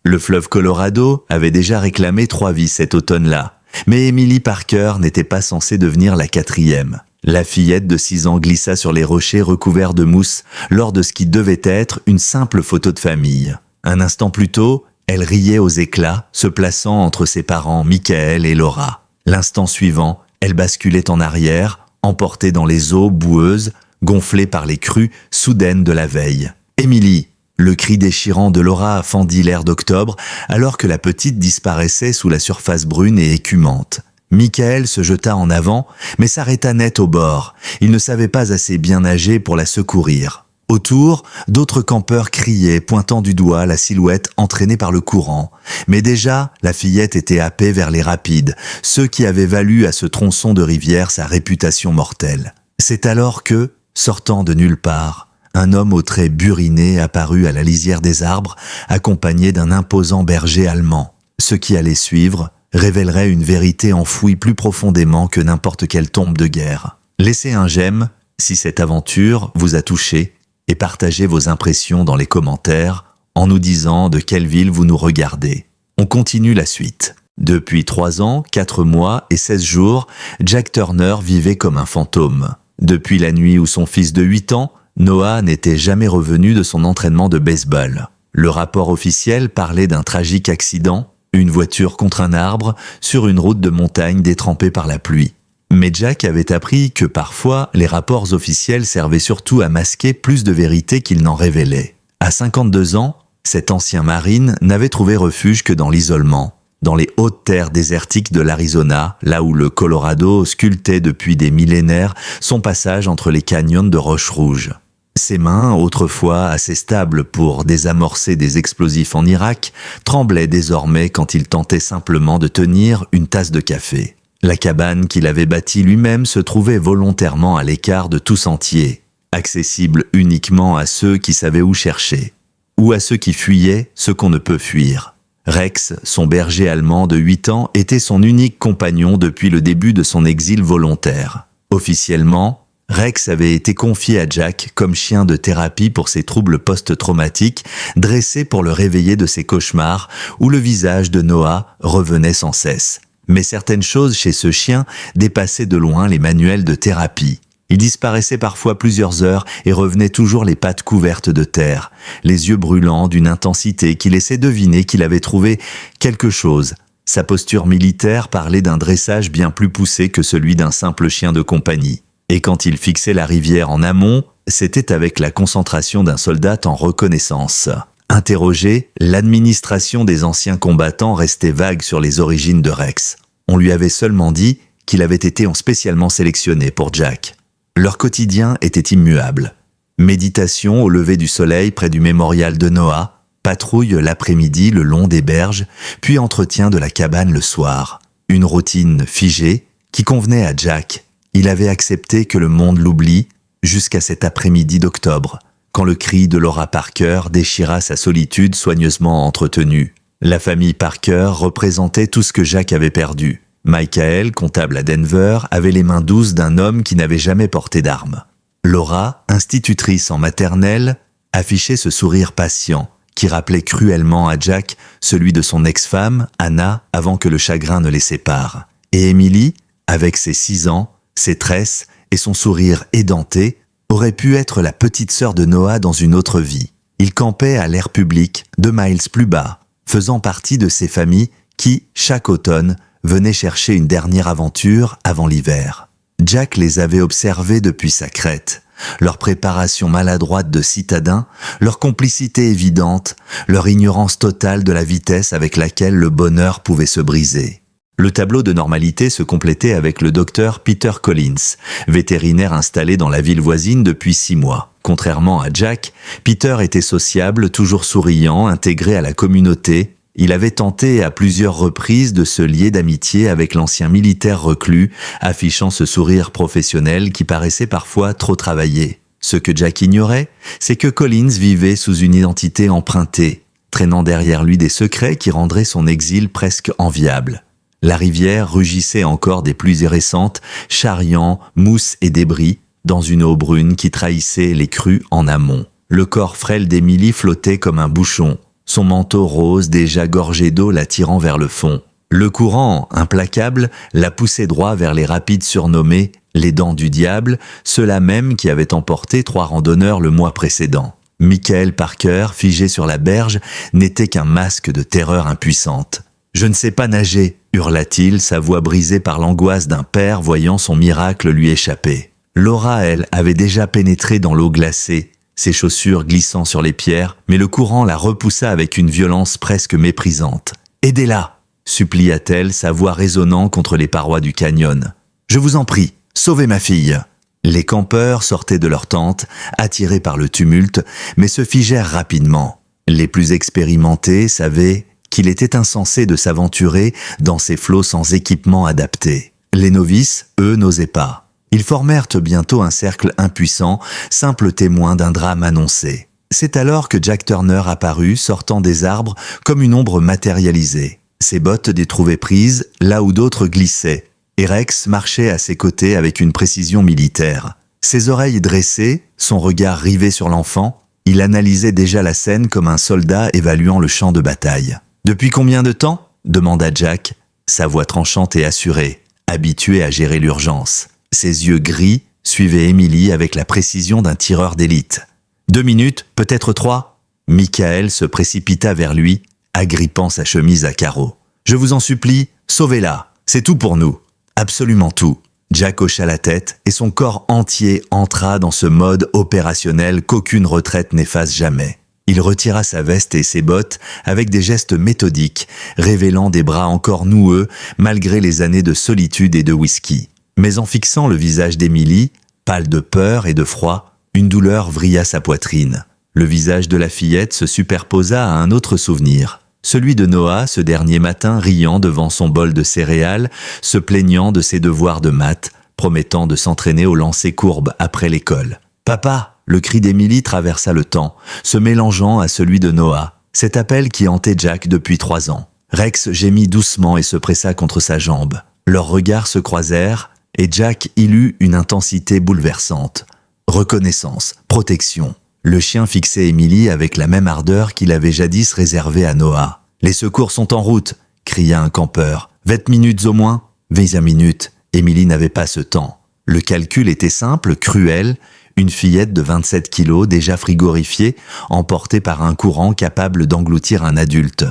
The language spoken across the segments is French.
Le fleuve Colorado avait déjà réclamé 3 vies cet automne-là, mais Emily Parker n'était pas censée devenir la 4e. La fillette de 6 ans glissa sur les rochers recouverts de mousse lors de ce qui devait être une simple photo de famille. Un instant plus tôt, elle riait aux éclats, se plaçant entre ses parents Michael et Laura. L'instant suivant, elle basculait en arrière, emportée dans les eaux boueuses, gonflée par les crues soudaines de la veille. « Emily !» Le cri déchirant de Laura fendit l'air d'octobre, alors que la petite disparaissait sous la surface brune et écumante. Michael se jeta en avant, mais s'arrêta net au bord. Il ne savait pas assez bien nager pour la secourir. Autour, d'autres campeurs criaient, pointant du doigt la silhouette entraînée par le courant. Mais déjà, la fillette était happée vers les rapides, ceux qui avaient valu à ce tronçon de rivière sa réputation mortelle. C'est alors que, sortant de nulle part, un homme aux traits burinés apparut à la lisière des arbres, accompagné d'un imposant berger allemand. Ce qui allait suivre révélerait une vérité enfouie plus profondément que n'importe quelle tombe de guerre. Laissez un j'aime si cette aventure vous a touché et partagez vos impressions dans les commentaires en nous disant de quelle ville vous nous regardez. On continue la suite. Depuis 3 ans, 4 mois et 16 jours, Jack Turner vivait comme un fantôme. Depuis la nuit où son fils de 8 ans, Noah, n'était jamais revenu de son entraînement de baseball. Le rapport officiel parlait d'un tragique accident, une voiture contre un arbre, sur une route de montagne détrempée par la pluie. Mais Jack avait appris que parfois, les rapports officiels servaient surtout à masquer plus de vérité qu'ils n'en révélaient. À 52 ans, cet ancien marine n'avait trouvé refuge que dans l'isolement, dans les hautes terres désertiques de l'Arizona, là où le Colorado sculptait depuis des millénaires son passage entre les canyons de roches rouges. Ses mains, autrefois assez stables pour désamorcer des explosifs en Irak, tremblaient désormais quand il tentait simplement de tenir une tasse de café. La cabane qu'il avait bâtie lui-même se trouvait volontairement à l'écart de tout sentier, accessible uniquement à ceux qui savaient où chercher, ou à ceux qui fuyaient ce qu'on ne peut fuir. Rex, son berger allemand de 8 ans, était son unique compagnon depuis le début de son exil volontaire. Officiellement, Rex avait été confié à Jack comme chien de thérapie pour ses troubles post-traumatiques, dressé pour le réveiller de ses cauchemars où le visage de Noah revenait sans cesse. Mais certaines choses chez ce chien dépassaient de loin les manuels de thérapie. Il disparaissait parfois plusieurs heures et revenait toujours les pattes couvertes de terre, les yeux brûlants d'une intensité qui laissait deviner qu'il avait trouvé quelque chose. Sa posture militaire parlait d'un dressage bien plus poussé que celui d'un simple chien de compagnie. Et quand il fixait la rivière en amont, c'était avec la concentration d'un soldat en reconnaissance. Interrogé, l'administration des anciens combattants restait vague sur les origines de Rex. On lui avait seulement dit qu'il avait été spécialement sélectionné pour Jack. Leur quotidien était immuable. Méditation au lever du soleil près du mémorial de Noah, patrouille l'après-midi le long des berges, puis entretien de la cabane le soir. Une routine figée qui convenait à Jack. Il avait accepté que le monde l'oublie jusqu'à cet après-midi d'octobre, quand le cri de Laura Parker déchira sa solitude soigneusement entretenue. La famille Parker représentait tout ce que Jack avait perdu. Michael, comptable à Denver, avait les mains douces d'un homme qui n'avait jamais porté d'armes. Laura, institutrice en maternelle, affichait ce sourire patient qui rappelait cruellement à Jack celui de son ex-femme, Anna, avant que le chagrin ne les sépare. Et Emily, avec ses 6 ans, ses tresses et son sourire édenté, aurait pu être la petite sœur de Noah dans une autre vie. Il campait à l'air public, 2 miles plus bas, faisant partie de ces familles qui, chaque automne, venaient chercher une dernière aventure avant l'hiver. Jack les avait observés depuis sa crête, leur préparation maladroite de citadins, leur complicité évidente, leur ignorance totale de la vitesse avec laquelle le bonheur pouvait se briser. Le tableau de normalité se complétait avec le docteur Peter Collins, vétérinaire installé dans la ville voisine depuis 6 mois. Contrairement à Jack, Peter était sociable, toujours souriant, intégré à la communauté. Il avait tenté à plusieurs reprises de se lier d'amitié avec l'ancien militaire reclus, affichant ce sourire professionnel qui paraissait parfois trop travaillé. Ce que Jack ignorait, c'est que Collins vivait sous une identité empruntée, traînant derrière lui des secrets qui rendraient son exil presque enviable. La rivière rugissait encore des pluies récentes, charriant mousse et débris dans une eau brune qui trahissait les crues en amont. Le corps frêle d'Emily flottait comme un bouchon, son manteau rose déjà gorgé d'eau l'attirant vers le fond. Le courant, implacable, l'a poussé droit vers les rapides surnommés les Dents du Diable, ceux-là même qui avaient emporté 3 randonneurs le mois précédent. Michael Parker, figé sur la berge, n'était qu'un masque de terreur impuissante. « Je ne sais pas nager !» hurla-t-il, sa voix brisée par l'angoisse d'un père voyant son miracle lui échapper. Laura, elle, avait déjà pénétré dans l'eau glacée, ses chaussures glissant sur les pierres, mais le courant la repoussa avec une violence presque méprisante. « Aidez-la !» supplia-t-elle, sa voix résonnant contre les parois du canyon. « Je vous en prie, sauvez ma fille !» Les campeurs sortaient de leur tente, attirés par le tumulte, mais se figèrent rapidement. Les plus expérimentés savaient qu'il était insensé de s'aventurer dans ces flots sans équipement adapté. Les novices, eux, n'osaient pas. Ils formèrent bientôt un cercle impuissant, simple témoin d'un drame annoncé. C'est alors que Jack Turner apparut, sortant des arbres comme une ombre matérialisée. Ses bottes détrouvaient prises là où d'autres glissaient, et Rex marchait à ses côtés avec une précision militaire. Ses oreilles dressées, son regard rivé sur l'enfant, il analysait déjà la scène comme un soldat évaluant le champ de bataille. « Depuis combien de temps ?» demanda Jack, sa voix tranchante et assurée, habitué à gérer l'urgence. Ses yeux gris suivaient Emily avec la précision d'un tireur d'élite. « 2 minutes, peut-être 3 ?» Michael se précipita vers lui, agrippant sa chemise à carreaux. « Je vous en supplie, sauvez-la, c'est tout pour nous. » Absolument tout. Jack hocha la tête et son corps entier entra dans ce mode opérationnel qu'aucune retraite n'efface jamais. Il retira sa veste et ses bottes avec des gestes méthodiques, révélant des bras encore noueux malgré les années de solitude et de whisky. Mais en fixant le visage d'Emily, pâle de peur et de froid, une douleur vrilla sa poitrine. Le visage de la fillette se superposa à un autre souvenir. Celui de Noah, ce dernier matin riant devant son bol de céréales, se plaignant de ses devoirs de maths, promettant de s'entraîner au lancer courbe après l'école. « Papa !» Le cri d'Emily traversa le temps, se mélangeant à celui de Noah, cet appel qui hantait Jack depuis 3 ans. Rex gémit doucement et se pressa contre sa jambe. Leurs regards se croisèrent et Jack y lut une intensité bouleversante. Reconnaissance, protection. Le chien fixait Emily avec la même ardeur qu'il avait jadis réservée à Noah. « Les secours sont en route !» cria un campeur. « 20 minutes au moins ?» 20 minutes. Emily n'avait pas ce temps. Le calcul était simple, cruel. Une fillette de 27 kilos, déjà frigorifiée, emportée par un courant capable d'engloutir un adulte.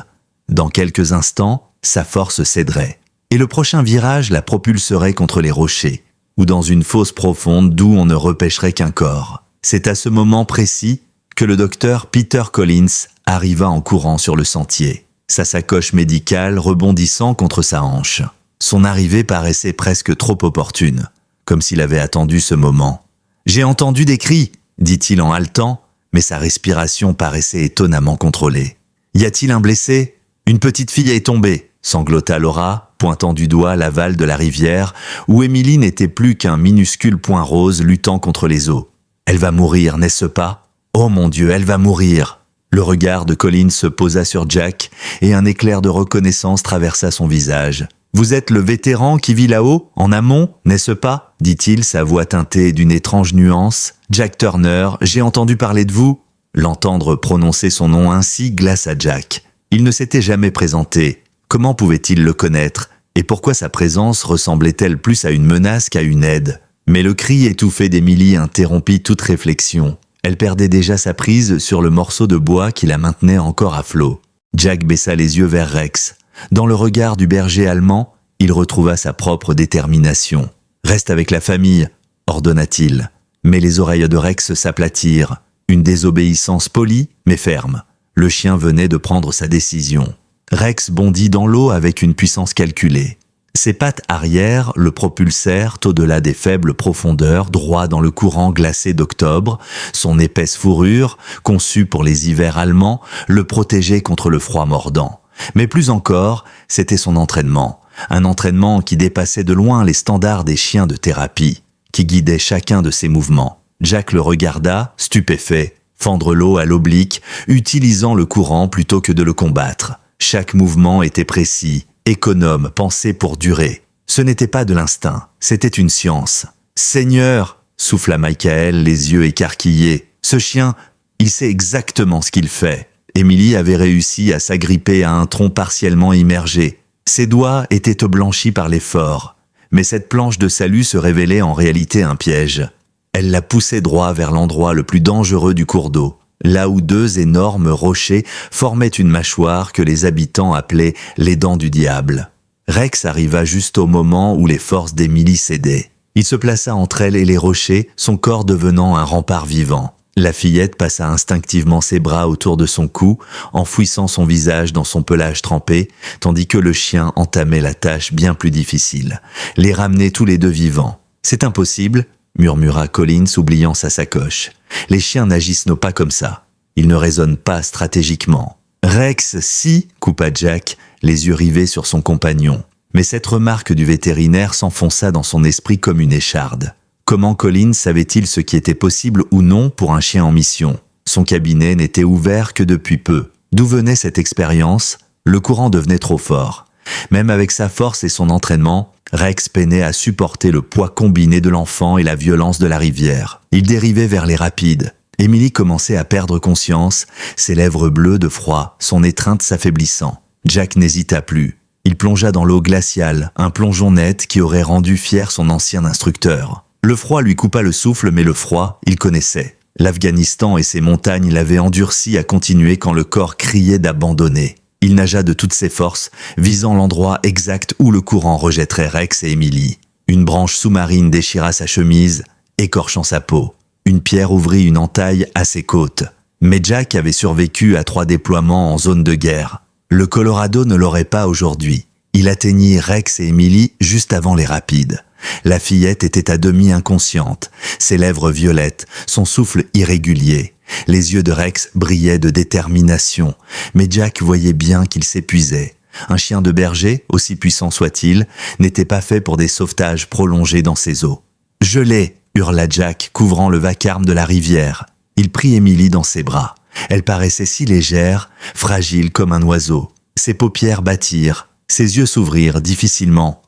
Dans quelques instants, sa force céderait. Et le prochain virage la propulserait contre les rochers, ou dans une fosse profonde d'où on ne repêcherait qu'un corps. C'est à ce moment précis que le docteur Peter Collins arriva en courant sur le sentier, sa sacoche médicale rebondissant contre sa hanche. Son arrivée paraissait presque trop opportune, comme s'il avait attendu ce moment. « J'ai entendu des cris !» dit-il en haletant, mais sa respiration paraissait étonnamment contrôlée. « Y a-t-il un blessé ? Une petite fille est tombée !» sanglota Laura, pointant du doigt l'aval de la rivière, où Emily n'était plus qu'un minuscule point rose luttant contre les eaux. « Elle va mourir, n'est-ce pas ? Oh mon Dieu, elle va mourir !» Le regard de Colin se posa sur Jack et un éclair de reconnaissance traversa son visage. « Vous êtes le vétéran qui vit là-haut, en amont, n'est-ce pas ?» dit-il, sa voix teintée d'une étrange nuance. « Jack Turner, j'ai entendu parler de vous. » L'entendre prononcer son nom ainsi glaça Jack. Il ne s'était jamais présenté. Comment pouvait-il le connaître ? Et pourquoi sa présence ressemblait-elle plus à une menace qu'à une aide ? Mais le cri étouffé d'Emily interrompit toute réflexion. Elle perdait déjà sa prise sur le morceau de bois qui la maintenait encore à flot. Jack baissa les yeux vers Rex. Dans le regard du berger allemand, il retrouva sa propre détermination. « Reste avec la famille », ordonna-t-il. Mais les oreilles de Rex s'aplatirent. Une désobéissance polie, mais ferme. Le chien venait de prendre sa décision. Rex bondit dans l'eau avec une puissance calculée. Ses pattes arrière le propulsèrent au-delà des faibles profondeurs, droit dans le courant glacé d'octobre. Son épaisse fourrure, conçue pour les hivers allemands, le protégeait contre le froid mordant. Mais plus encore, c'était son entraînement. Un entraînement qui dépassait de loin les standards des chiens de thérapie, qui guidait chacun de ses mouvements. Jack le regarda, stupéfait, fendre l'eau à l'oblique, utilisant le courant plutôt que de le combattre. Chaque mouvement était précis, économe, pensé pour durer. Ce n'était pas de l'instinct, c'était une science. « Seigneur !» souffla Michael, les yeux écarquillés. « Ce chien, il sait exactement ce qu'il fait. » Émilie avait réussi à s'agripper à un tronc partiellement immergé. Ses doigts étaient blanchis par l'effort, mais cette planche de salut se révélait en réalité un piège. Elle la poussait droit vers l'endroit le plus dangereux du cours d'eau, là où deux énormes rochers formaient une mâchoire que les habitants appelaient les dents du diable. Rex arriva juste au moment où les forces d'Émilie cédaient. Il se plaça entre elle et les rochers, son corps devenant un rempart vivant. La fillette passa instinctivement ses bras autour de son cou, enfouissant son visage dans son pelage trempé, tandis que le chien entamait la tâche bien plus difficile, les ramener tous les deux vivants. « C'est impossible », murmura Collins, oubliant sa sacoche. « Les chiens n'agissent pas comme ça. Ils ne raisonnent pas stratégiquement. »« Rex, si !» coupa Jack, les yeux rivés sur son compagnon. Mais cette remarque du vétérinaire s'enfonça dans son esprit comme une écharde. Comment Collins savait-il ce qui était possible ou non pour un chien en mission? Son cabinet n'était ouvert que depuis peu. D'où venait cette expérience? Le courant devenait trop fort. Même avec sa force et son entraînement, Rex peinait à supporter le poids combiné de l'enfant et la violence de la rivière. Il dérivait vers les rapides. Émilie commençait à perdre conscience, ses lèvres bleues de froid, son étreinte s'affaiblissant. Jack n'hésita plus. Il plongea dans l'eau glaciale, un plongeon net qui aurait rendu fier son ancien instructeur. Le froid lui coupa le souffle, mais le froid, il connaissait. L'Afghanistan et ses montagnes l'avaient endurci à continuer quand le corps criait d'abandonner. Il nagea de toutes ses forces, visant l'endroit exact où le courant rejetterait Rex et Émilie. Une branche sous-marine déchira sa chemise, écorchant sa peau. Une pierre ouvrit une entaille à ses côtes. Mais Jack avait survécu à 3 déploiements en zone de guerre. Le Colorado ne l'aurait pas aujourd'hui. Il atteignit Rex et Émilie juste avant les rapides. La fillette était à demi inconsciente, ses lèvres violettes, son souffle irrégulier. Les yeux de Rex brillaient de détermination, mais Jack voyait bien qu'il s'épuisait. Un chien de berger, aussi puissant soit-il, n'était pas fait pour des sauvetages prolongés dans ces eaux. « Je l'ai !» hurla Jack, couvrant le vacarme de la rivière. Il prit Émilie dans ses bras. Elle paraissait si légère, fragile comme un oiseau. Ses paupières battirent, ses yeux s'ouvrirent difficilement.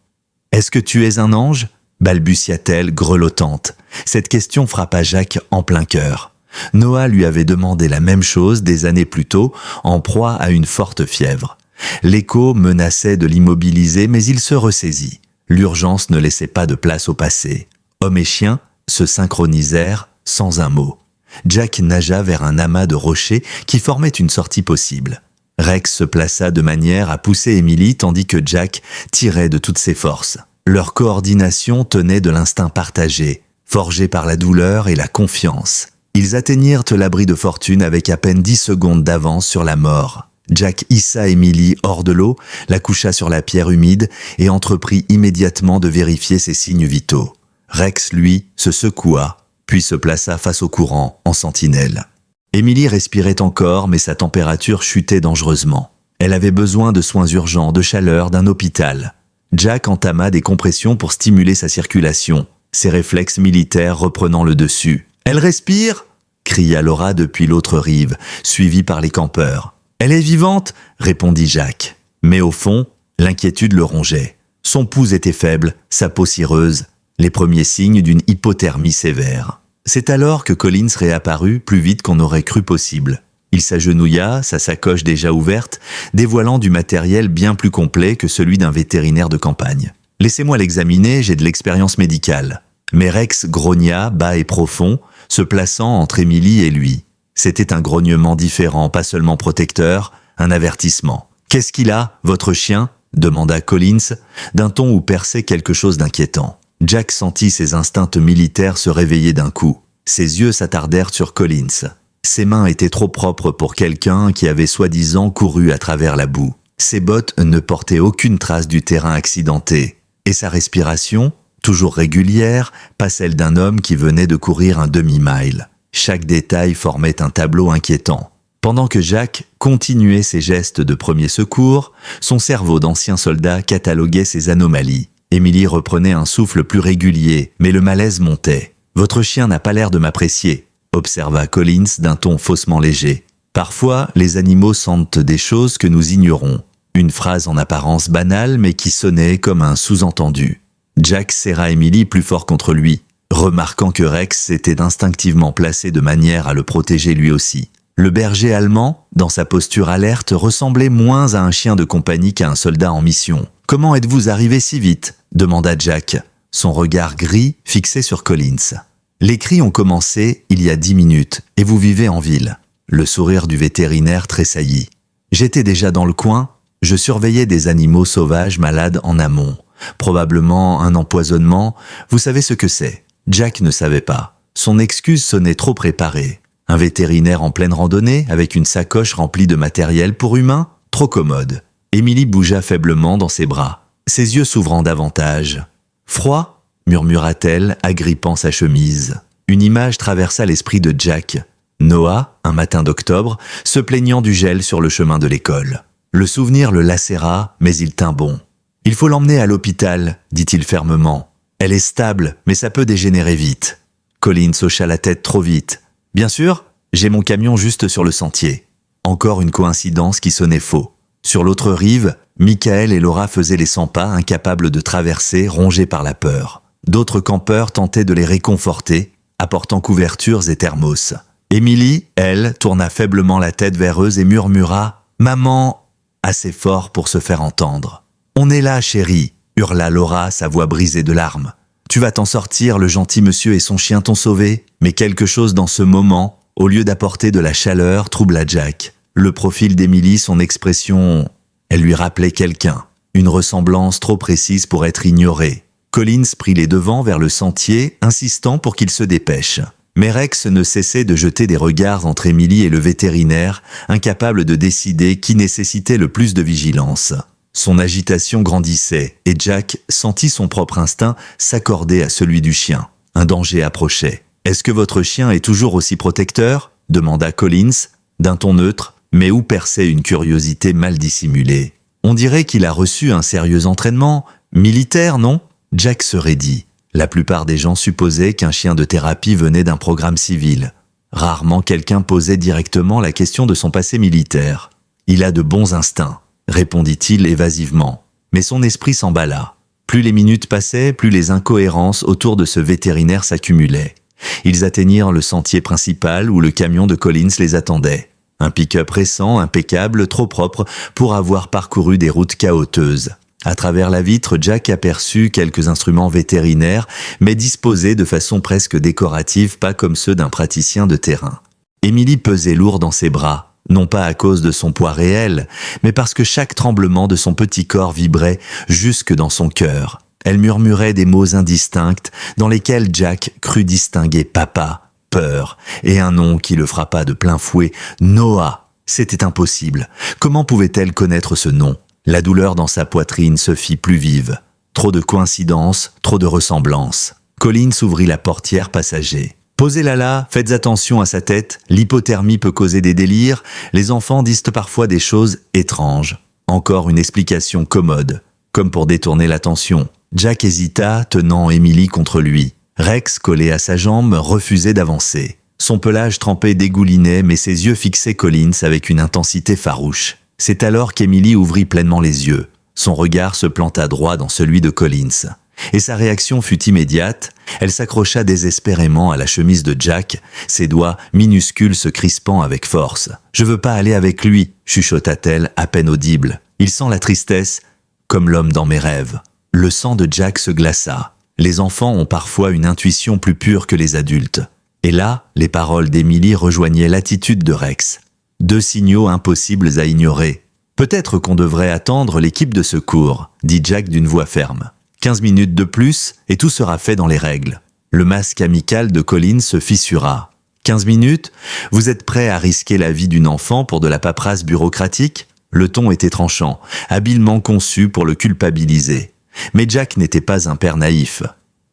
« Est-ce que tu es un ange ?» balbutia-t-elle, grelottante. Cette question frappa Jack en plein cœur. Noah lui avait demandé la même chose des années plus tôt, en proie à une forte fièvre. L'écho menaçait de l'immobiliser, mais il se ressaisit. L'urgence ne laissait pas de place au passé. Homme et chien se synchronisèrent sans un mot. Jack nagea vers un amas de rochers qui formait une sortie possible. Rex se plaça de manière à pousser Émilie tandis que Jack tirait de toutes ses forces. Leur coordination tenait de l'instinct partagé, forgé par la douleur et la confiance. Ils atteignirent l'abri de fortune avec à peine 10 secondes d'avance sur la mort. Jack hissa Émilie hors de l'eau, la coucha sur la pierre humide et entreprit immédiatement de vérifier ses signes vitaux. Rex, lui, se secoua, puis se plaça face au courant, en sentinelle. Émilie respirait encore, mais sa température chutait dangereusement. Elle avait besoin de soins urgents, de chaleur, d'un hôpital. Jack entama des compressions pour stimuler sa circulation, ses réflexes militaires reprenant le dessus. « Elle respire !» cria Laura depuis l'autre rive, suivie par les campeurs. « Elle est vivante !» répondit Jack. Mais au fond, l'inquiétude le rongeait. Son pouls était faible, sa peau cireuse, les premiers signes d'une hypothermie sévère. C'est alors que Collins réapparut plus vite qu'on aurait cru possible. Il s'agenouilla, sa sacoche déjà ouverte, dévoilant du matériel bien plus complet que celui d'un vétérinaire de campagne. « Laissez-moi l'examiner, j'ai de l'expérience médicale. » Mais Rex grogna, bas et profond, se plaçant entre Émilie et lui. C'était un grognement différent, pas seulement protecteur, un avertissement. « Qu'est-ce qu'il a, votre chien ?» demanda Collins, d'un ton où perçait quelque chose d'inquiétant. Jack sentit ses instincts militaires se réveiller d'un coup. Ses yeux s'attardèrent sur Collins. Ses mains étaient trop propres pour quelqu'un qui avait soi-disant couru à travers la boue. Ses bottes ne portaient aucune trace du terrain accidenté. Et sa respiration, toujours régulière, pas celle d'un homme qui venait de courir un demi-mile. Chaque détail formait un tableau inquiétant. Pendant que Jack continuait ses gestes de premier secours, son cerveau d'ancien soldat cataloguait ses anomalies. Émilie reprenait un souffle plus régulier, mais le malaise montait. « Votre chien n'a pas l'air de m'apprécier », observa Collins d'un ton faussement léger. « Parfois, les animaux sentent des choses que nous ignorons. » Une phrase en apparence banale, mais qui sonnait comme un sous-entendu. Jack serra Émilie plus fort contre lui, remarquant que Rex s'était instinctivement placé de manière à le protéger lui aussi. Le berger allemand, dans sa posture alerte, ressemblait moins à un chien de compagnie qu'à un soldat en mission. « Comment êtes-vous arrivé si vite ?» demanda Jack, son regard gris fixé sur Collins. « Les cris ont commencé il y a 10 minutes et vous vivez en ville. » Le sourire du vétérinaire tressaillit. « J'étais déjà dans le coin, je surveillais des animaux sauvages malades en amont. Probablement un empoisonnement, vous savez ce que c'est. » Jack ne savait pas. Son excuse sonnait trop préparée. Un vétérinaire en pleine randonnée, avec une sacoche remplie de matériel pour humains, trop commode. Émilie bougea faiblement dans ses bras, ses yeux s'ouvrant davantage. « Froid ?» murmura-t-elle, agrippant sa chemise. Une image traversa l'esprit de Jack. Noah, un matin d'octobre, se plaignant du gel sur le chemin de l'école. Le souvenir le lacéra, mais il tint bon. « Il faut l'emmener à l'hôpital », dit-il fermement. « Elle est stable, mais ça peut dégénérer vite. » Collins hocha la tête trop vite. « Bien sûr, j'ai mon camion juste sur le sentier. » Encore une coïncidence qui sonnait faux. Sur l'autre rive, Michael et Laura faisaient les 100 pas, incapables de traverser, rongés par la peur. D'autres campeurs tentaient de les réconforter, apportant couvertures et thermos. Émilie, elle, tourna faiblement la tête vers eux et murmura « Maman !» assez fort pour se faire entendre. « On est là, chérie !» hurla Laura, sa voix brisée de larmes. « Tu vas t'en sortir, le gentil monsieur et son chien t'ont sauvé. » Mais quelque chose dans ce moment, au lieu d'apporter de la chaleur, troubla Jack. Le profil d'Émilie, son expression, elle lui rappelait quelqu'un. Une ressemblance trop précise pour être ignorée. Collins prit les devants vers le sentier, insistant pour qu'il se dépêche. Mais Rex ne cessait de jeter des regards entre Émilie et le vétérinaire, incapable de décider qui nécessitait le plus de vigilance. Son agitation grandissait, et Jack sentit son propre instinct s'accorder à celui du chien. Un danger approchait. « Est-ce que votre chien est toujours aussi protecteur ?» demanda Collins, d'un ton neutre, mais où perçait une curiosité mal dissimulée. « On dirait qu'il a reçu un sérieux entraînement. Militaire, non ?» Jack se raidit. La plupart des gens supposaient qu'un chien de thérapie venait d'un programme civil. Rarement quelqu'un posait directement la question de son passé militaire. « Il a de bons instincts », répondit-il évasivement. Mais son esprit s'emballa. Plus les minutes passaient, plus les incohérences autour de ce vétérinaire s'accumulaient. Ils atteignirent le sentier principal où le camion de Collins les attendait. Un pick-up récent, impeccable, trop propre pour avoir parcouru des routes chaotiques. À travers la vitre, Jack aperçut quelques instruments vétérinaires, mais disposés de façon presque décorative, pas comme ceux d'un praticien de terrain. Émilie pesait lourd dans ses bras, non pas à cause de son poids réel, mais parce que chaque tremblement de son petit corps vibrait jusque dans son cœur. Elle murmurait des mots indistincts dans lesquels Jack crut distinguer papa, peur, et un nom qui le frappa de plein fouet, Noah. C'était impossible. Comment pouvait-elle connaître ce nom ? La douleur dans sa poitrine se fit plus vive. Trop de coïncidences, trop de ressemblances. Collins ouvrit la portière passager. « Posez-la là, faites attention à sa tête, l'hypothermie peut causer des délires, les enfants disent parfois des choses étranges. » Encore une explication commode, comme pour détourner l'attention. Jack hésita, tenant Émilie contre lui. Rex, collé à sa jambe, refusait d'avancer. Son pelage trempé dégoulinait, mais ses yeux fixaient Collins avec une intensité farouche. C'est alors qu'Émilie ouvrit pleinement les yeux. Son regard se planta droit dans celui de Collins. Et sa réaction fut immédiate. Elle s'accrocha désespérément à la chemise de Jack, ses doigts minuscules se crispant avec force. « Je veux pas aller avec lui », chuchota-t-elle à peine audible. « Il sent la tristesse, comme l'homme dans mes rêves. » Le sang de Jack se glaça. Les enfants ont parfois une intuition plus pure que les adultes. Et là, les paroles d'Émilie rejoignaient l'attitude de Rex. Deux signaux impossibles à ignorer. « Peut-être qu'on devrait attendre l'équipe de secours », dit Jack d'une voix ferme. 15 minutes de plus, et tout sera fait dans les règles. Le masque amical de Collins se fissura. 15 minutes ? Vous êtes prêt à risquer la vie d'une enfant pour de la paperasse bureaucratique ? Le ton était tranchant, habilement conçu pour le culpabiliser. Mais Jack n'était pas un père naïf.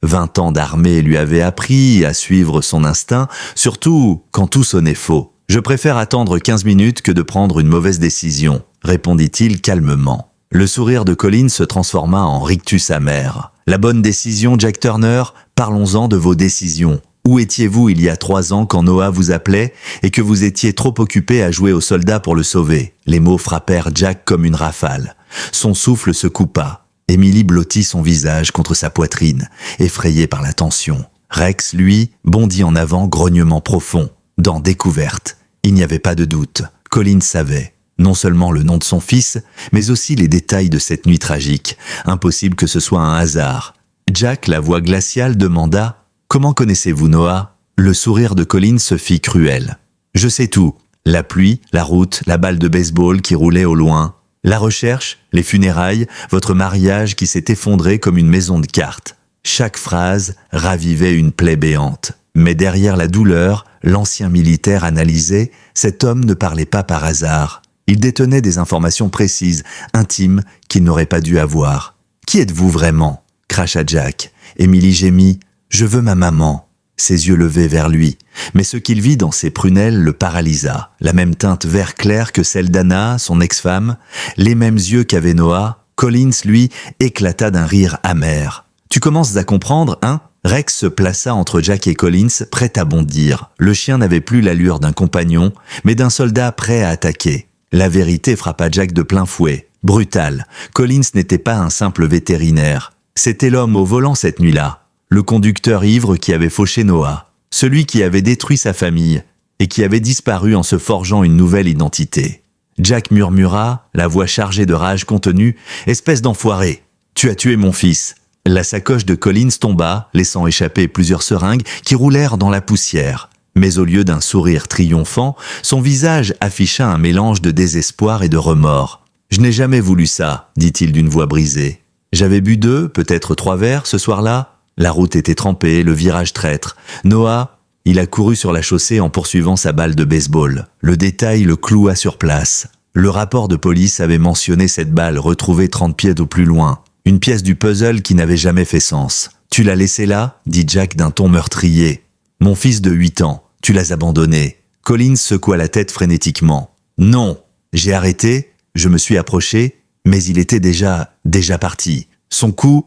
20 ans d'armée lui avaient appris à suivre son instinct, surtout quand tout sonnait faux. « Je préfère attendre 15 minutes que de prendre une mauvaise décision », répondit-il calmement. Le sourire de Collins se transforma en rictus amer. « La bonne décision, Jack Turner, parlons-en de vos décisions. Où étiez-vous il y a 3 ans quand Noah vous appelait et que vous étiez trop occupé à jouer aux soldats pour le sauver ?» Les mots frappèrent Jack comme une rafale. Son souffle se coupa. Émilie blottit son visage contre sa poitrine, effrayée par la tension. Rex, lui, bondit en avant, grognement profond. Dents découvertes. Il n'y avait pas de doute. Collins savait. Non seulement le nom de son fils, mais aussi les détails de cette nuit tragique. Impossible que ce soit un hasard. Jack, la voix glaciale, demanda « Comment connaissez-vous Noah ?» Le sourire de Collins se fit cruel. « Je sais tout. La pluie, la route, la balle de baseball qui roulait au loin. La recherche, les funérailles, votre mariage qui s'est effondré comme une maison de cartes. » Chaque phrase ravivait une plaie béante. Mais derrière la douleur, l'ancien militaire analysait « Cet homme ne parlait pas par hasard. Il détenait des informations précises, intimes, qu'il n'aurait pas dû avoir. « Qui êtes-vous vraiment ?» cracha Jack. Émilie gémit « Je veux ma maman ». Ses yeux levés vers lui. Mais ce qu'il vit dans ses prunelles le paralysa. La même teinte vert clair que celle d'Anna, son ex-femme, les mêmes yeux qu'avait Noah. Collins, lui, éclata d'un rire amer. « Tu commences à comprendre, hein ?» Rex se plaça entre Jack et Collins, prêt à bondir. Le chien n'avait plus l'allure d'un compagnon, mais d'un soldat prêt à attaquer. La vérité frappa Jack de plein fouet. Brutal. Collins n'était pas un simple vétérinaire. C'était l'homme au volant cette nuit-là. Le conducteur ivre qui avait fauché Noah. Celui qui avait détruit sa famille et qui avait disparu en se forgeant une nouvelle identité. Jack murmura, la voix chargée de rage contenue, « Espèce d'enfoiré, tu as tué mon fils !» La sacoche de Collins tomba, laissant échapper plusieurs seringues qui roulèrent dans la poussière. Mais au lieu d'un sourire triomphant, son visage afficha un mélange de désespoir et de remords. « Je n'ai jamais voulu ça, dit-il d'une voix brisée. J'avais bu 2, peut-être 3 verres ce soir-là. La route était trempée, le virage traître. Noah, il a couru sur la chaussée en poursuivant sa balle de baseball. Le détail le cloua sur place. Le rapport de police avait mentionné cette balle retrouvée 30 pieds au plus loin. Une pièce du puzzle qui n'avait jamais fait sens. « Tu l'as laissé là ?» dit Jack d'un ton meurtrier. « Mon fils de 8 ans, tu l'as abandonné. » Collins secoua la tête frénétiquement. « Non !» J'ai arrêté, je me suis approché, mais il était déjà parti. Son cou,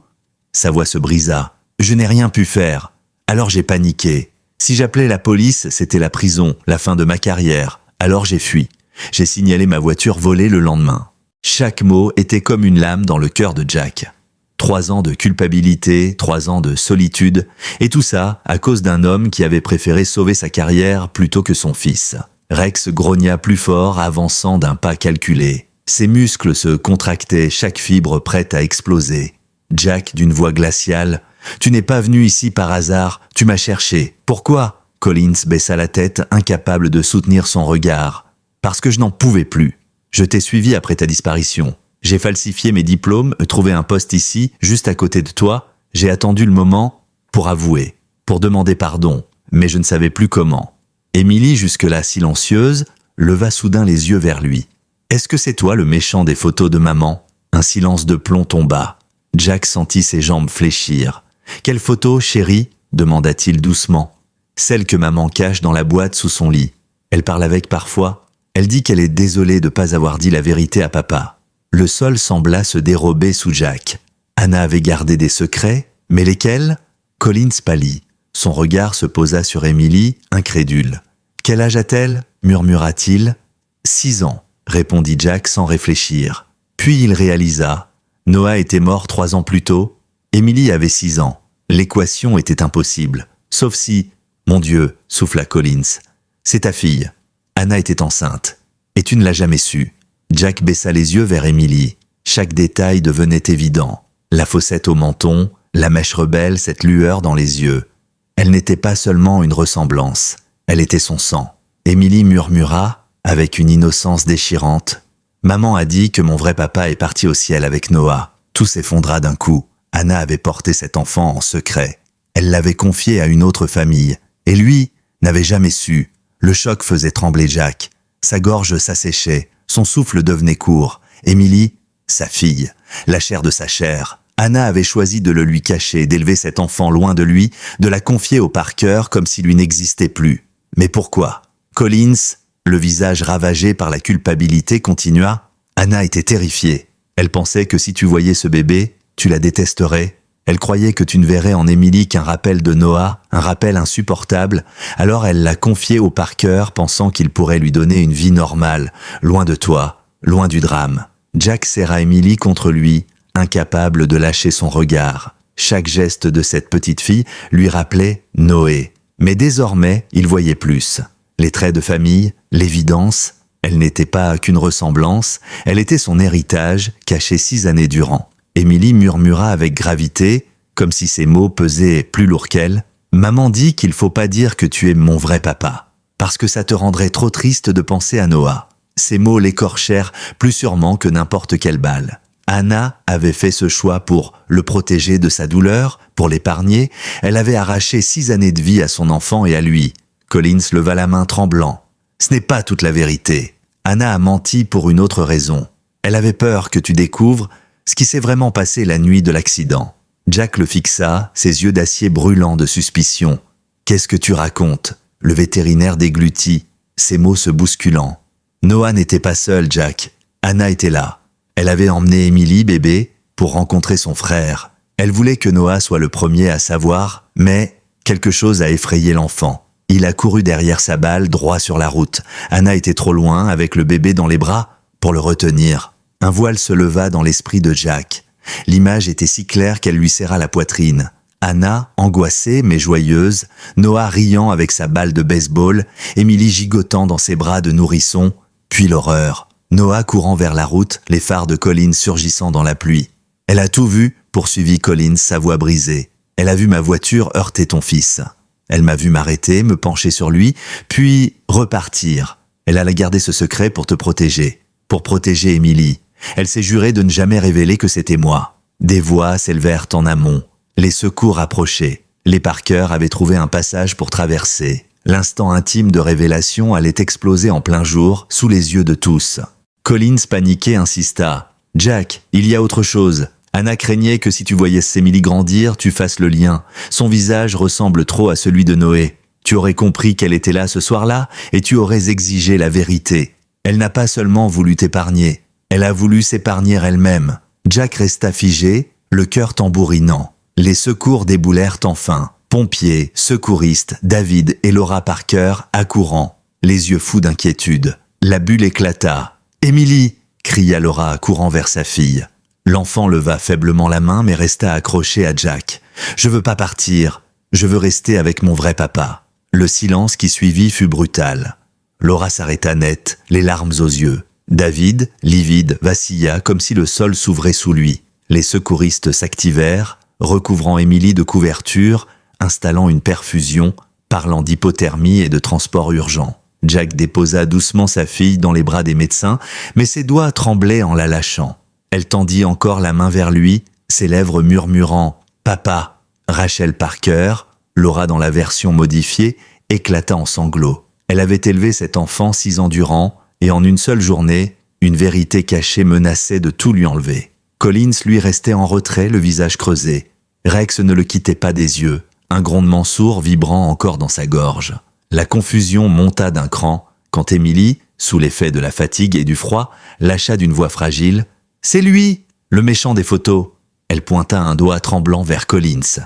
sa voix se brisa. Je n'ai rien pu faire. Alors j'ai paniqué. Si j'appelais la police, c'était la prison, la fin de ma carrière. Alors j'ai fui. J'ai signalé ma voiture volée le lendemain. Chaque mot était comme une lame dans le cœur de Jack. 3 ans de culpabilité, 3 ans de solitude, et tout ça à cause d'un homme qui avait préféré sauver sa carrière plutôt que son fils. Rex grogna plus fort, avançant d'un pas calculé. Ses muscles se contractaient, chaque fibre prête à exploser. Jack, d'une voix glaciale, « Tu n'es pas venu ici par hasard, tu m'as cherché. Pourquoi ?» Collins baissa la tête, incapable de soutenir son regard. « Parce que je n'en pouvais plus. Je t'ai suivi après ta disparition. J'ai falsifié mes diplômes, trouvé un poste ici, juste à côté de toi. J'ai attendu le moment pour avouer, pour demander pardon, mais je ne savais plus comment. » Émilie, jusque-là silencieuse, leva soudain les yeux vers lui. « Est-ce que c'est toi le méchant des photos de maman ?» Un silence de plomb tomba. Jack sentit ses jambes fléchir. « Quelle photo, chérie ?» demanda-t-il doucement. « Celle que maman cache dans la boîte sous son lit. Elle parle avec parfois. Elle dit qu'elle est désolée de ne pas avoir dit la vérité à papa. » Le sol sembla se dérober sous Jack. Anna avait gardé des secrets, mais lesquels ? Collins pâlit. Son regard se posa sur Émilie, incrédule. « Quel âge a-t-elle » murmura-t-il. « 6 ans, répondit Jack sans réfléchir. Puis il réalisa. Noah était mort 3 ans plus tôt. Émilie avait 6 ans. L'équation était impossible. Sauf si... Mon Dieu, souffla Collins. C'est ta fille. Anna était enceinte. Et tu ne l'as jamais su. Jack baissa les yeux vers Émilie. Chaque détail devenait évident. La fossette au menton, la mèche rebelle, cette lueur dans les yeux. Elle n'était pas seulement une ressemblance. Elle était son sang. Émilie murmura, avec une innocence déchirante. Maman a dit que mon vrai papa est parti au ciel avec Noah. Tout s'effondra d'un coup. Anna avait porté cet enfant en secret. Elle l'avait confié à une autre famille. Et lui n'avait jamais su. Le choc faisait trembler Jack. Sa gorge s'asséchait. Son souffle devenait court. Émilie, sa fille, la chair de sa chair. Anna avait choisi de le lui cacher, d'élever cet enfant loin de lui, de la confier au Parker comme s'il lui n'existait plus. Mais pourquoi ? Collins, le visage ravagé par la culpabilité, continua. Anna était terrifiée. Elle pensait que si tu voyais ce bébé, tu la détesterais. Elle croyait que tu ne verrais en Émilie qu'un rappel de Noah, un rappel insupportable. Alors elle l'a confié au Parker, pensant qu'il pourrait lui donner une vie normale, loin de toi, loin du drame. Jack serra Émilie contre lui, incapable de lâcher son regard. Chaque geste de cette petite fille lui rappelait Noé. Mais désormais, il voyait plus. Les traits de famille, l'évidence, elle n'était pas qu'une ressemblance, elle était son héritage, caché 6 années durant. Émilie murmura avec gravité, comme si ses mots pesaient plus lourd qu'elle. « Maman dit qu'il faut pas dire que tu es mon vrai papa, parce que ça te rendrait trop triste de penser à Noah. » Ces mots l'écorchèrent plus sûrement que n'importe quelle balle. Anna avait fait ce choix pour le protéger de sa douleur, pour l'épargner. Elle avait arraché 6 années de vie à son enfant et à lui. Collins leva la main tremblant. « Ce n'est pas toute la vérité. Anna a menti pour une autre raison. Elle avait peur que tu découvres ce qui s'est vraiment passé la nuit de l'accident. » Jack le fixa, ses yeux d'acier brûlants de suspicion. « Qu'est-ce que tu racontes ?» Le vétérinaire déglutit, ses mots se bousculant. Noah n'était pas seul, Jack. Anna était là. Elle avait emmené Émilie, bébé, pour rencontrer son frère. Elle voulait que Noah soit le premier à savoir, mais quelque chose a effrayé l'enfant. Il a couru derrière sa balle, droit sur la route. Anna était trop loin, avec le bébé dans les bras, pour le retenir. Un voile se leva dans l'esprit de Jack. L'image était si claire qu'elle lui serra la poitrine. Anna, angoissée mais joyeuse, Noah riant avec sa balle de baseball, Émilie gigotant dans ses bras de nourrisson, puis l'horreur. Noah courant vers la route, les phares de Collins surgissant dans la pluie. « Elle a tout vu », poursuivit Collins, sa voix brisée. « Elle a vu ma voiture heurter ton fils. Elle m'a vu m'arrêter, me pencher sur lui, puis repartir. Elle a gardé ce secret pour te protéger, pour protéger Émilie. Elle s'est jurée de ne jamais révéler que c'était moi. » Des voix s'élevèrent en amont. Les secours approchaient. Les Parker avaient trouvé un passage pour traverser. L'instant intime de révélation allait exploser en plein jour, sous les yeux de tous. Collins, paniqué, insista. « Jack, il y a autre chose. Anna craignait que si tu voyais Émilie grandir, tu fasses le lien. Son visage ressemble trop à celui de Noé. Tu aurais compris qu'elle était là ce soir-là et tu aurais exigé la vérité. Elle n'a pas seulement voulu t'épargner, elle a voulu s'épargner elle-même. » Jack resta figé, le cœur tambourinant. Les secours déboulèrent enfin. Pompiers, secouristes, David et Laura Parker accourant, les yeux fous d'inquiétude. La bulle éclata. « Émilie !» cria Laura courant vers sa fille. L'enfant leva faiblement la main mais resta accroché à Jack. « Je veux pas partir. Je veux rester avec mon vrai papa. » Le silence qui suivit fut brutal. Laura s'arrêta net, les larmes aux yeux. David, livide, vacilla comme si le sol s'ouvrait sous lui. Les secouristes s'activèrent, recouvrant Émilie de couverture, installant une perfusion, parlant d'hypothermie et de transport urgent. Jack déposa doucement sa fille dans les bras des médecins, mais ses doigts tremblaient en la lâchant. Elle tendit encore la main vers lui, ses lèvres murmurant « Papa !» Rachel Parker, Laura dans la version modifiée, éclata en sanglots. Elle avait élevé cet enfant 6 ans durant, et en une seule journée, une vérité cachée menaçait de tout lui enlever. Collins lui restait en retrait, le visage creusé. Rex ne le quittait pas des yeux, un grondement sourd vibrant encore dans sa gorge. La confusion monta d'un cran quand Émilie, sous l'effet de la fatigue et du froid, lâcha d'une voix fragile « C'est lui, le méchant des photos !» Elle pointa un doigt tremblant vers Collins.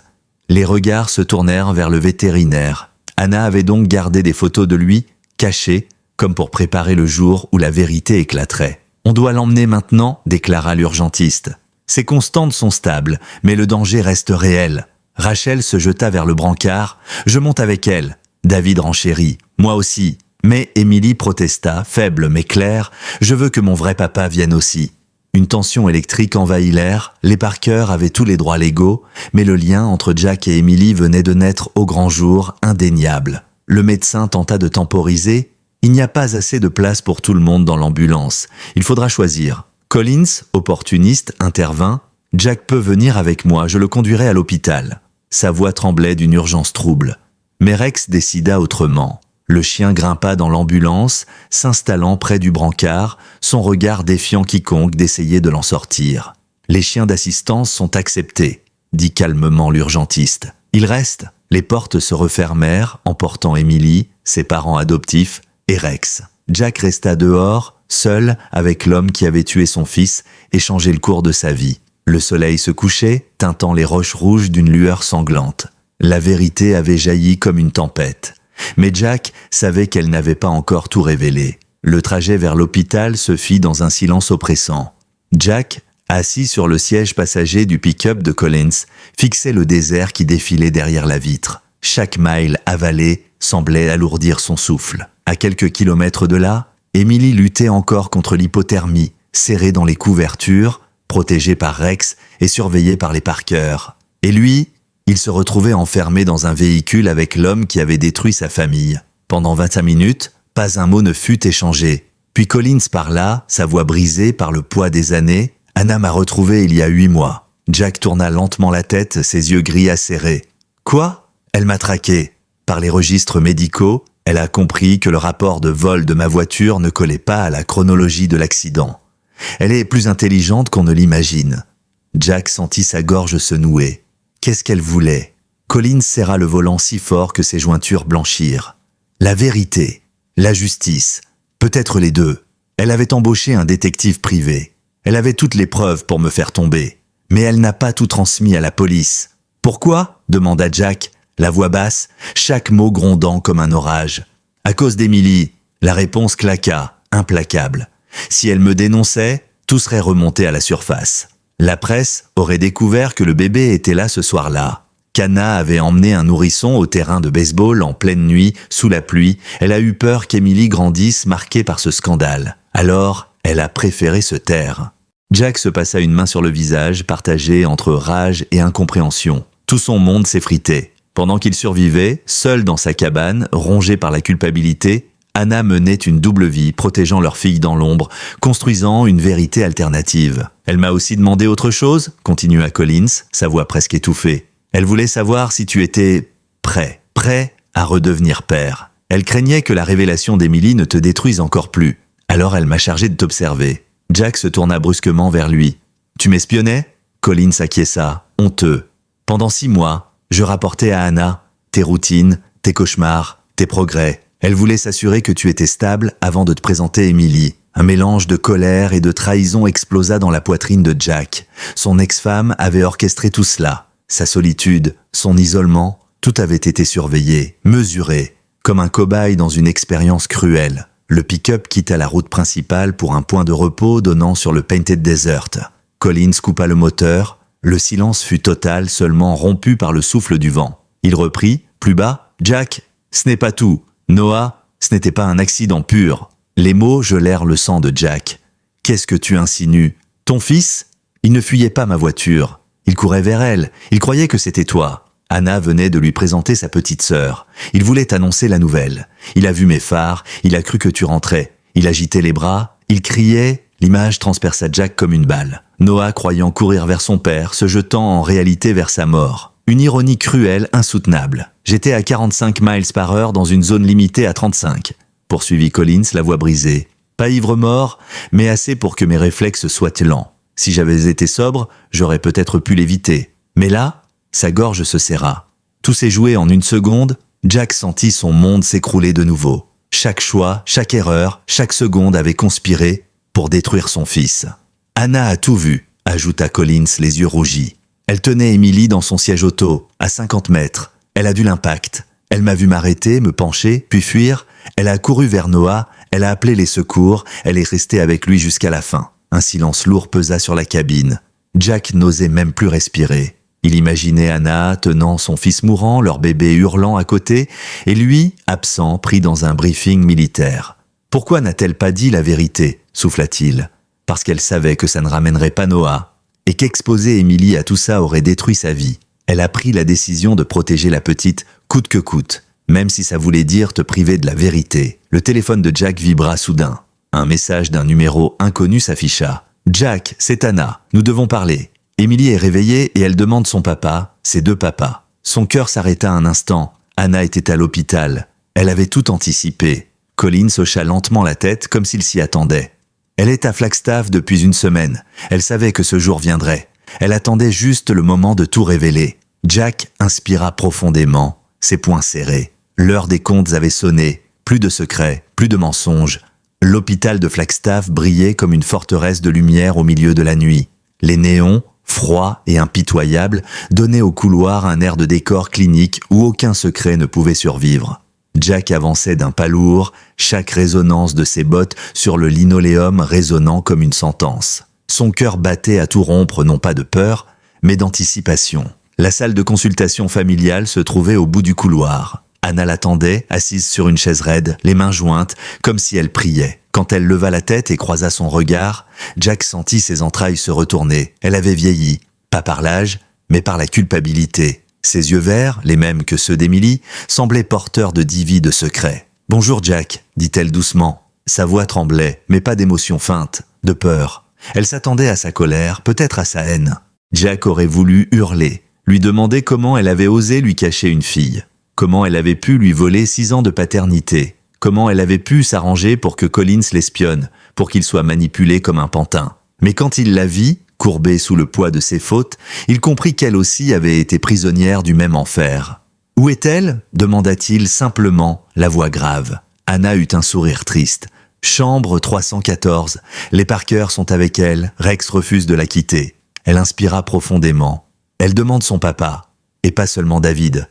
Les regards se tournèrent vers le vétérinaire. Anna avait donc gardé des photos de lui, cachées, comme pour préparer le jour où la vérité éclaterait. « On doit l'emmener maintenant », déclara l'urgentiste. « Ses constantes sont stables, mais le danger reste réel. » Rachel se jeta vers le brancard. « Je monte avec elle. » David renchérit. « Moi aussi. » Mais Émilie protesta, faible mais claire. « Je veux que mon vrai papa vienne aussi. » Une tension électrique envahit l'air. Les Parker avaient tous les droits légaux, mais le lien entre Jack et Émilie venait de naître au grand jour, indéniable. Le médecin tenta de temporiser. Il n'y a pas assez de place pour tout le monde dans l'ambulance. Il faudra choisir. Collins, opportuniste, intervint. « Jack peut venir avec moi, je le conduirai à l'hôpital. » Sa voix tremblait d'une urgence trouble. Mais Rex décida autrement. Le chien grimpa dans l'ambulance, s'installant près du brancard, son regard défiant quiconque d'essayer de l'en sortir. « Les chiens d'assistance sont acceptés », dit calmement l'urgentiste. « Il reste ?» Les portes se refermèrent, emportant Émilie, ses parents adoptifs, et Rex. Jack resta dehors, seul, avec l'homme qui avait tué son fils et changé le cours de sa vie. Le soleil se couchait, teintant les roches rouges d'une lueur sanglante. La vérité avait jailli comme une tempête. Mais Jack savait qu'elle n'avait pas encore tout révélé. Le trajet vers l'hôpital se fit dans un silence oppressant. Jack, assis sur le siège passager du pick-up de Collins, fixait le désert qui défilait derrière la vitre. Chaque mile avalé semblait alourdir son souffle. À quelques kilomètres de là, Emily luttait encore contre l'hypothermie, serrée dans les couvertures, protégée par Rex et surveillée par les Parker. Et lui, il se retrouvait enfermé dans un véhicule avec l'homme qui avait détruit sa famille. Pendant 25 minutes, pas un mot ne fut échangé. Puis Collins parla, sa voix brisée par le poids des années. « Anna m'a retrouvé il y a 8 mois. » Jack tourna lentement la tête, ses yeux gris acérés. « Quoi ? Elle m'a traqué. Par les registres médicaux, elle a compris que le rapport de vol de ma voiture ne collait pas à la chronologie de l'accident. Elle est plus intelligente qu'on ne l'imagine. » Jack sentit sa gorge se nouer. Qu'est-ce qu'elle voulait ? Collins serra le volant si fort que ses jointures blanchirent. La vérité, la justice, peut-être les deux. Elle avait embauché un détective privé. Elle avait toutes les preuves pour me faire tomber. Mais elle n'a pas tout transmis à la police. « Pourquoi ?» demanda Jack, la voix basse, chaque mot grondant comme un orage. « À cause d'Emily. » La réponse claqua, implacable. Si elle me dénonçait, tout serait remonté à la surface. La presse aurait découvert que le bébé était là ce soir-là. Qu'Anna avait emmené un nourrisson au terrain de baseball en pleine nuit, sous la pluie. Elle a eu peur qu'Emily grandisse marquée par ce scandale. Alors, elle a préféré se taire. Jack se passa une main sur le visage, partagé entre rage et incompréhension. Tout son monde s'effritait. Pendant qu'il survivait, seul dans sa cabane, rongé par la culpabilité, Anna menait une double vie, protégeant leur fille dans l'ombre, construisant une vérité alternative. « Elle m'a aussi demandé autre chose ?» continua Collins, sa voix presque étouffée. « Elle voulait savoir si tu étais prêt à redevenir père. Elle craignait que la révélation d'Emily ne te détruise encore plus. Alors elle m'a chargé de t'observer. » Jack se tourna brusquement vers lui. « Tu m'espionnais ?» Collins acquiesça, honteux. « Pendant 6 mois, je rapportais à Anna tes routines, tes cauchemars, tes progrès. Elle voulait s'assurer que tu étais stable avant de te présenter Emily. » Un mélange de colère et de trahison explosa dans la poitrine de Jack. Son ex-femme avait orchestré tout cela. Sa solitude, son isolement, tout avait été surveillé, mesuré, comme un cobaye dans une expérience cruelle. Le pick-up quitta la route principale pour un point de repos donnant sur le Painted Desert. Collins coupa le moteur. Le silence fut total, seulement rompu par le souffle du vent. Il reprit, plus bas, « Jack, ce n'est pas tout. Noah, ce n'était pas un accident pur. » Les mots gelèrent le sang de Jack. « Qu'est-ce que tu insinues ? Ton fils ? Il ne fuyait pas ma voiture. Il courait vers elle. Il croyait que c'était toi. Anna venait de lui présenter sa petite sœur. Il voulait annoncer la nouvelle. Il a vu mes phares. Il a cru que tu rentrais. Il agitait les bras. Il criait. » L'image transperça Jack comme une balle. Noah croyant courir vers son père, se jetant en réalité vers sa mort. Une ironie cruelle, insoutenable. « J'étais à 45 miles par heure dans une zone limitée à 35. » Poursuivit Collins, la voix brisée. « Pas ivre-mort, mais assez pour que mes réflexes soient lents. Si j'avais été sobre, j'aurais peut-être pu l'éviter. Mais là, sa gorge se serra. Tout s'est joué en une seconde. Jack sentit son monde s'écrouler de nouveau. Chaque choix, chaque erreur, chaque seconde avait conspiré pour détruire son fils. « Anna a tout vu », ajouta Collins, les yeux rougis. « Elle tenait Emily dans son siège auto, à 50 mètres. Elle a dû l'impact. Elle m'a vu m'arrêter, me pencher, puis fuir. Elle a couru vers Noah, elle a appelé les secours, elle est restée avec lui jusqu'à la fin. » Un silence lourd pesa sur la cabine. Jack n'osait même plus respirer. Il imaginait Anna tenant son fils mourant, leur bébé hurlant à côté, et lui, absent, pris dans un briefing militaire. « Pourquoi n'a-t-elle pas dit la vérité ?» souffla-t-il. « Parce qu'elle savait que ça ne ramènerait pas Noah, et qu'exposer Emily à tout ça aurait détruit sa vie. Elle a pris la décision de protéger la petite, coûte que coûte, même si ça voulait dire te priver de la vérité. » Le téléphone de Jack vibra soudain. Un message d'un numéro inconnu s'afficha. « Jack, c'est Anna, nous devons parler. » Emily est réveillée et elle demande son papa, ses 2 papas. Son cœur s'arrêta un instant. Anna était à l'hôpital. Elle avait tout anticipé. Collins hocha lentement la tête comme s'il s'y attendait. Elle est à Flagstaff depuis 1 semaine. Elle savait que ce jour viendrait. Elle attendait juste le moment de tout révéler. Jack inspira profondément, ses poings serrés. L'heure des comptes avait sonné. Plus de secrets, plus de mensonges. L'hôpital de Flagstaff brillait comme une forteresse de lumière au milieu de la nuit. Les néons, froids et impitoyables, donnaient au couloir un air de décor clinique où aucun secret ne pouvait survivre. Jack avançait d'un pas lourd, chaque résonance de ses bottes sur le linoléum résonnant comme une sentence. Son cœur battait à tout rompre, non pas de peur, mais d'anticipation. La salle de consultation familiale se trouvait au bout du couloir. Anna l'attendait, assise sur une chaise raide, les mains jointes, comme si elle priait. Quand elle leva la tête et croisa son regard, Jack sentit ses entrailles se retourner. Elle avait vieilli, pas par l'âge, mais par la culpabilité. Ses yeux verts, les mêmes que ceux d'Emily, semblaient porteurs de 10 vies de secrets. « Bonjour Jack », dit-elle doucement. Sa voix tremblait, mais pas d'émotion feinte, de peur. Elle s'attendait à sa colère, peut-être à sa haine. Jack aurait voulu hurler, lui demander comment elle avait osé lui cacher une fille. Comment elle avait pu lui voler 6 ans de paternité. Comment elle avait pu s'arranger pour que Collins l'espionne, pour qu'il soit manipulé comme un pantin. Mais quand il la vit, courbée sous le poids de ses fautes, il comprit qu'elle aussi avait été prisonnière du même enfer. « Où est-elle » demanda-t-il simplement, la voix grave. Anna eut un sourire triste. « Chambre 314. Les Parker sont avec elle. Rex refuse de la quitter. » Elle inspira profondément. Elle demande son papa. Et pas seulement David.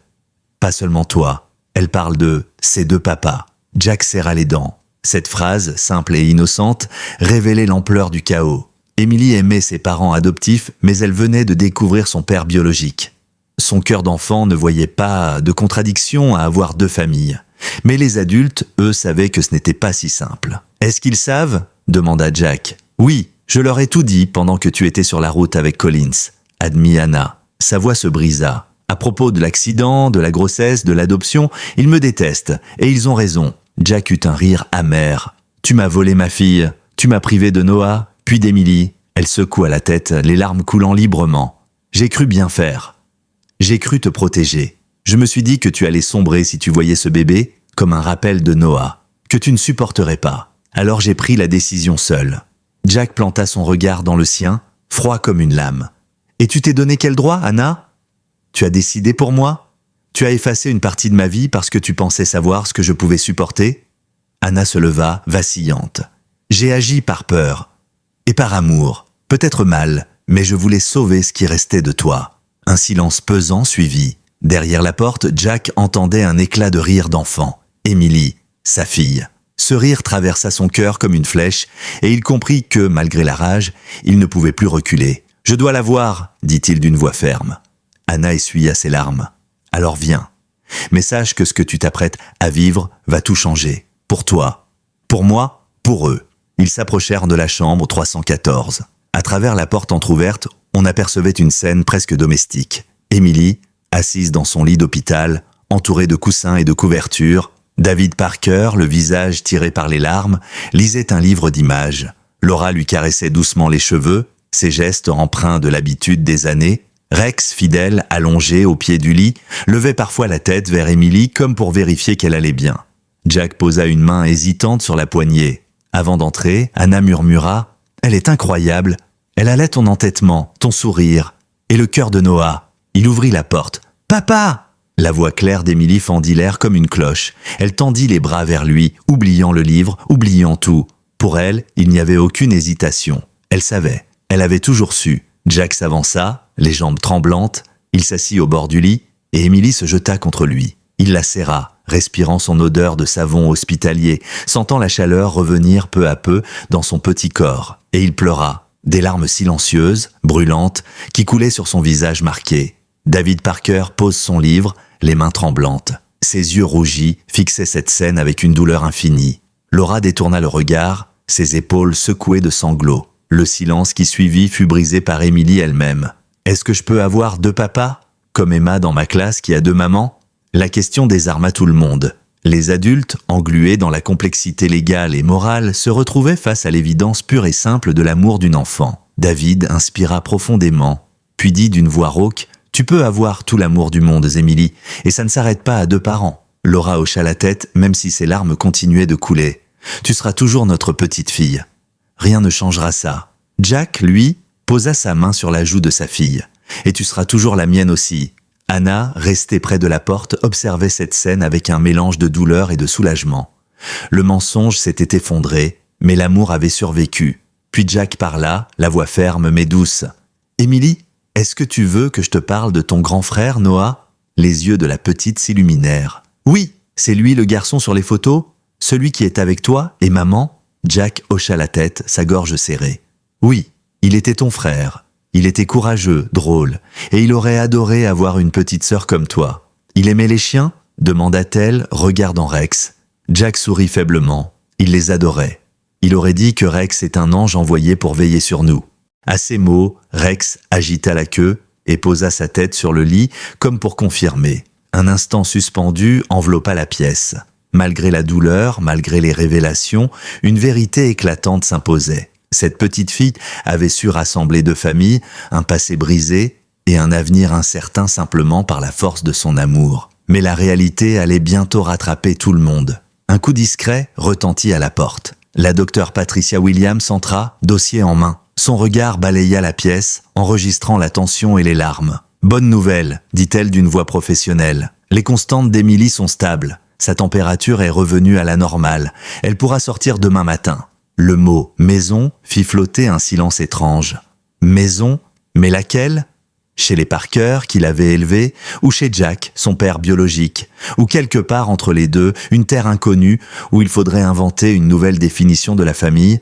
Pas seulement toi. Elle parle de ses 2 papas. Jack serra les dents. Cette phrase, simple et innocente, révélait l'ampleur du chaos. Emily aimait ses parents adoptifs, mais elle venait de découvrir son père biologique. Son cœur d'enfant ne voyait pas de contradiction à avoir 2 familles. Mais les adultes, eux, savaient que ce n'était pas si simple. « Est-ce qu'ils savent » demanda Jack. « Oui, je leur ai tout dit pendant que tu étais sur la route avec Collins » admit Anna. Sa voix se brisa. À propos de l'accident, de la grossesse, de l'adoption, ils me détestent, et ils ont raison. Jack eut un rire amer. « Tu m'as volé ma fille, tu m'as privé de Noah, puis d'Emily. » Elle secoua la tête, les larmes coulant librement. « J'ai cru bien faire. J'ai cru te protéger. Je me suis dit que tu allais sombrer si tu voyais ce bébé, comme un rappel de Noah, que tu ne supporterais pas. Alors j'ai pris la décision seule. » Jack planta son regard dans le sien, froid comme une lame. « Et tu t'es donné quel droit, Anna ? Tu as décidé pour moi ? Tu as effacé une partie de ma vie parce que tu pensais savoir ce que je pouvais supporter ?» Anna se leva, vacillante. « J'ai agi par peur. Et par amour. Peut-être mal, mais je voulais sauver ce qui restait de toi. » Un silence pesant suivit. Derrière la porte, Jack entendait un éclat de rire d'enfant. Emily, sa fille. Ce rire traversa son cœur comme une flèche, et il comprit que, malgré la rage, il ne pouvait plus reculer. « Je dois la voir », dit-il d'une voix ferme. Anna essuya ses larmes. « Alors viens. Mais sache que ce que tu t'apprêtes à vivre va tout changer. Pour toi. Pour moi. Pour eux. » Ils s'approchèrent de la chambre 314. À travers la porte entr'ouverte, on apercevait une scène presque domestique. Emily, assise dans son lit d'hôpital, entourée de coussins et de couvertures. David Parker, le visage tiré par les larmes, lisait un livre d'images. Laura lui caressait doucement les cheveux, ses gestes empreints de l'habitude des années. Rex, fidèle, allongé au pied du lit, levait parfois la tête vers Emily comme pour vérifier qu'elle allait bien. Jack posa une main hésitante sur la poignée. Avant d'entrer, Anna murmura « Elle est incroyable. Elle allait ton entêtement, ton sourire. Et le cœur de Noah. » Il ouvrit la porte. « Papa !» La voix claire d'Emily fendit l'air comme une cloche. Elle tendit les bras vers lui, oubliant le livre, oubliant tout. Pour elle, il n'y avait aucune hésitation. Elle savait. Elle avait toujours su. Jack s'avança, les jambes tremblantes. Il s'assit au bord du lit, et Emily se jeta contre lui. Il la serra, respirant son odeur de savon hospitalier, sentant la chaleur revenir peu à peu dans son petit corps. Et il pleura. Des larmes silencieuses, brûlantes, qui coulaient sur son visage marqué. David Parker pose son livre, les mains tremblantes. Ses yeux rougis fixaient cette scène avec une douleur infinie. Laura détourna le regard, ses épaules secouées de sanglots. Le silence qui suivit fut brisé par Emily elle-même. « Est-ce que je peux avoir 2 papas ? Comme Emma dans ma classe qui a 2 mamans ?» La question désarma tout le monde. Les adultes, englués dans la complexité légale et morale, se retrouvaient face à l'évidence pure et simple de l'amour d'une enfant. David inspira profondément, puis dit d'une voix rauque « Tu peux avoir tout l'amour du monde, Emily, et ça ne s'arrête pas à 2 parents. » Laura hocha la tête, même si ses larmes continuaient de couler. « Tu seras toujours notre petite fille. » Rien ne changera ça. Jack, lui, posa sa main sur la joue de sa fille. « Et tu seras toujours la mienne aussi. » Anna, restée près de la porte, observait cette scène avec un mélange de douleur et de soulagement. Le mensonge s'était effondré, mais l'amour avait survécu. Puis Jack parla, la voix ferme mais douce. « Emily, est-ce que tu veux que je te parle de ton grand frère, Noah ?» Les yeux de la petite s'illuminèrent. « Oui, c'est lui le garçon sur les photos ? Celui qui est avec toi et maman ?» Jack hocha la tête, sa gorge serrée. « Oui, il était ton frère. Il était courageux, drôle, et il aurait adoré avoir une petite sœur comme toi. Il aimait les chiens ? demanda-t-elle, regardant Rex. Jack sourit faiblement. Il les adorait. Il aurait dit que Rex est un ange envoyé pour veiller sur nous. À ces mots, Rex agita la queue et posa sa tête sur le lit comme pour confirmer. Un instant suspendu enveloppa la pièce. Malgré la douleur, malgré les révélations, une vérité éclatante s'imposait. Cette petite fille avait su rassembler deux familles, un passé brisé et un avenir incertain simplement par la force de son amour. Mais la réalité allait bientôt rattraper tout le monde. Un coup discret retentit à la porte. La docteure Patricia Williams entra, dossier en main. Son regard balaya la pièce, enregistrant la tension et les larmes. « Bonne nouvelle », dit-elle d'une voix professionnelle. « Les constantes d'Émilie sont stables. Sa température est revenue à la normale. Elle pourra sortir demain matin. » Le mot « maison » fit flotter un silence étrange. « Maison ? Mais laquelle ? Chez les Parker, qui l'avaient élevée, ou chez Jack, son père biologique, ou quelque part entre les deux, une terre inconnue où il faudrait inventer une nouvelle définition de la famille.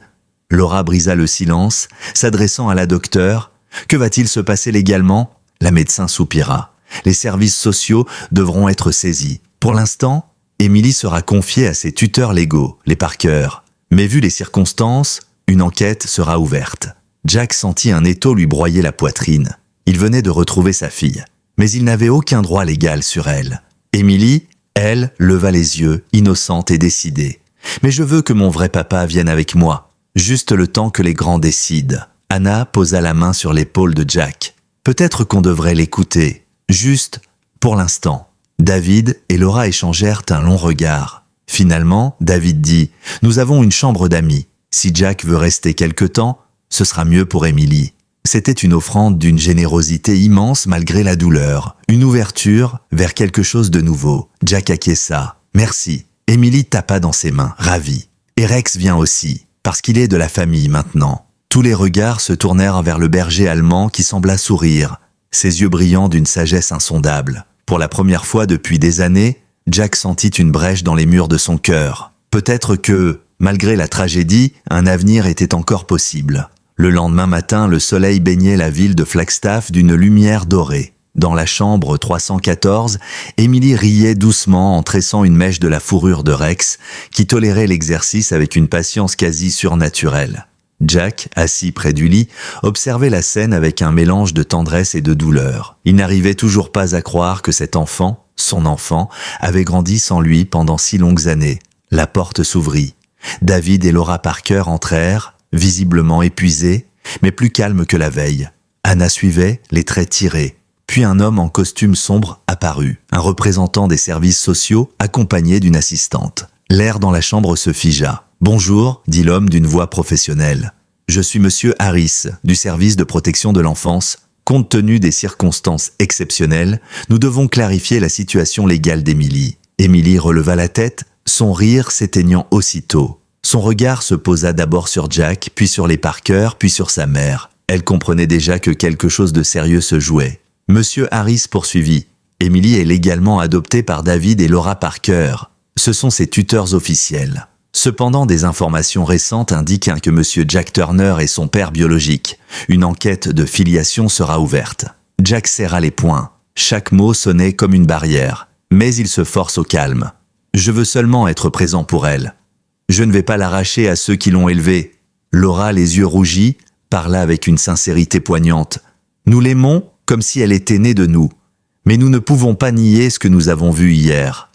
Laura brisa le silence, s'adressant à la docteure. « Que va-t-il se passer légalement ?» La médecin soupira. « Les services sociaux devront être saisis. Pour l'instant, Émilie sera confiée à ses tuteurs légaux, les Parker. Mais vu les circonstances, une enquête sera ouverte. » Jack sentit un étau lui broyer la poitrine. Il venait de retrouver sa fille, mais il n'avait aucun droit légal sur elle. Émilie, elle, leva les yeux, innocente et décidée. « Mais je veux que mon vrai papa vienne avec moi, juste le temps que les grands décident. » Anna posa la main sur l'épaule de Jack. « Peut-être qu'on devrait l'écouter, juste pour l'instant. » David et Laura échangèrent un long regard. Finalement, David dit « Nous avons une chambre d'amis. Si Jack veut rester quelque temps, ce sera mieux pour Émilie. » C'était une offrande d'une générosité immense malgré la douleur, une ouverture vers quelque chose de nouveau. Jack acquiesça. « Merci. » Émilie tapa dans ses mains, ravie. Et Rex vient aussi, parce qu'il est de la famille maintenant. Tous les regards se tournèrent vers le berger allemand qui sembla sourire, ses yeux brillants d'une sagesse insondable. Pour la première fois depuis des années, Jack sentit une brèche dans les murs de son cœur. Peut-être que, malgré la tragédie, un avenir était encore possible. Le lendemain matin, le soleil baignait la ville de Flagstaff d'une lumière dorée. Dans la chambre 314, Émilie riait doucement en tressant une mèche de la fourrure de Rex, qui tolérait l'exercice avec une patience quasi surnaturelle. Jack, assis près du lit, observait la scène avec un mélange de tendresse et de douleur. Il n'arrivait toujours pas à croire que cet enfant, son enfant, avait grandi sans lui pendant si longues années. La porte s'ouvrit. David et Laura Parker entrèrent, visiblement épuisés, mais plus calmes que la veille. Anna suivait, les traits tirés. Puis un homme en costume sombre apparut, un représentant des services sociaux accompagné d'une assistante. L'air dans la chambre se figea. « Bonjour », dit l'homme d'une voix professionnelle. « Je suis monsieur Harris, du service de protection de l'enfance. Compte tenu des circonstances exceptionnelles, nous devons clarifier la situation légale d'Émilie. » Émilie releva la tête, son rire s'éteignant aussitôt. Son regard se posa d'abord sur Jack, puis sur les Parker, puis sur sa mère. Elle comprenait déjà que quelque chose de sérieux se jouait. Monsieur Harris poursuivit. « Émilie est légalement adoptée par David et Laura Parker. Ce sont ses tuteurs officiels. Cependant, des informations récentes indiquent que monsieur Jack Turner est son père biologique. Une enquête de filiation sera ouverte. » Jack serra les poings. Chaque mot sonnait comme une barrière. Mais il se force au calme. « Je veux seulement être présent pour elle. Je ne vais pas l'arracher à ceux qui l'ont élevée. » Laura, les yeux rougis, parla avec une sincérité poignante. « Nous l'aimons comme si elle était née de nous. Mais nous ne pouvons pas nier ce que nous avons vu hier. »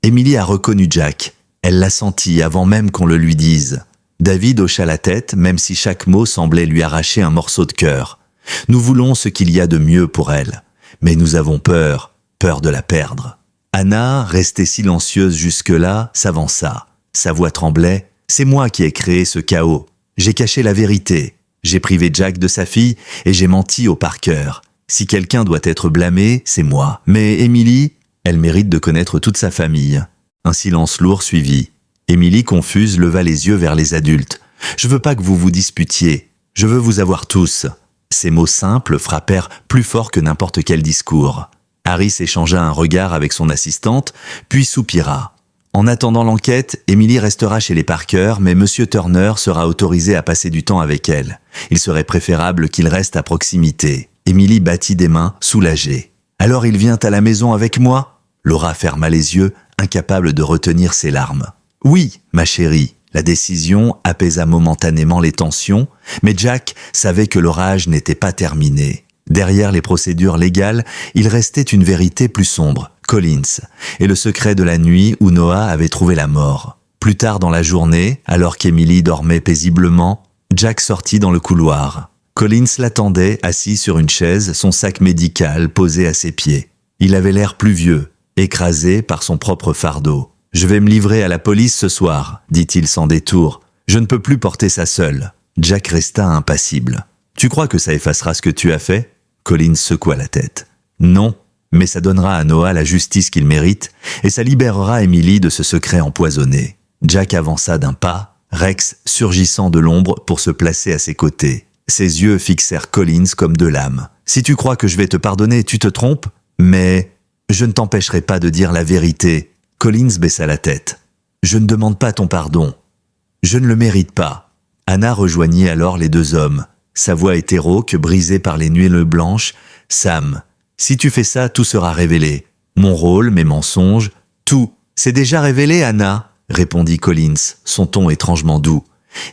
Émilie a reconnu Jack. Elle l'a senti avant même qu'on le lui dise. David hocha la tête, même si chaque mot semblait lui arracher un morceau de cœur. « Nous voulons ce qu'il y a de mieux pour elle. Mais nous avons peur de la perdre. » Anna, restée silencieuse jusque-là, s'avança. Sa voix tremblait. « C'est moi qui ai créé ce chaos. J'ai caché la vérité. J'ai privé Jack de sa fille et j'ai menti au Parker. Si quelqu'un doit être blâmé, c'est moi. Mais Émilie, elle mérite de connaître toute sa famille. » Un silence lourd suivit. Émilie, confuse, leva les yeux vers les adultes. « Je veux pas que vous vous disputiez. Je veux vous avoir tous. » Ces mots simples frappèrent plus fort que n'importe quel discours. Harris échangea un regard avec son assistante, puis soupira. En attendant l'enquête, Émilie restera chez les Parker, mais monsieur Turner sera autorisé à passer du temps avec elle. Il serait préférable qu'il reste à proximité. Émilie battit des mains, soulagée. « Alors il vient à la maison avec moi ?» Laura ferma les yeux, incapable de retenir ses larmes. « Oui, ma chérie. » La décision apaisa momentanément les tensions, mais Jack savait que l'orage n'était pas terminé. Derrière les procédures légales, il restait une vérité plus sombre, Collins, et le secret de la nuit où Noah avait trouvé la mort. Plus tard dans la journée, alors qu'Emily dormait paisiblement, Jack sortit dans le couloir. Collins l'attendait, assis sur une chaise, son sac médical posé à ses pieds. Il avait l'air plus vieux, écrasé par son propre fardeau. « Je vais me livrer à la police ce soir, dit-il sans détour. Je ne peux plus porter ça seul. » Jack resta impassible. « Tu crois que ça effacera ce que tu as fait ?» Collins secoua la tête. « Non, mais ça donnera à Noah la justice qu'il mérite et ça libérera Emily de ce secret empoisonné. » Jack avança d'un pas, Rex surgissant de l'ombre pour se placer à ses côtés. Ses yeux fixèrent Collins comme de lames. « Si tu crois que je vais te pardonner, tu te trompes, mais je ne t'empêcherai pas de dire la vérité. » Collins baissa la tête. « Je ne demande pas ton pardon. Je ne le mérite pas. » Anna rejoignit alors les deux hommes. Sa voix était rauque, brisée par les nuées blanches. « Sam, si tu fais ça, tout sera révélé. Mon rôle, mes mensonges, tout. C'est déjà révélé, Anna, répondit Collins, son ton étrangement doux.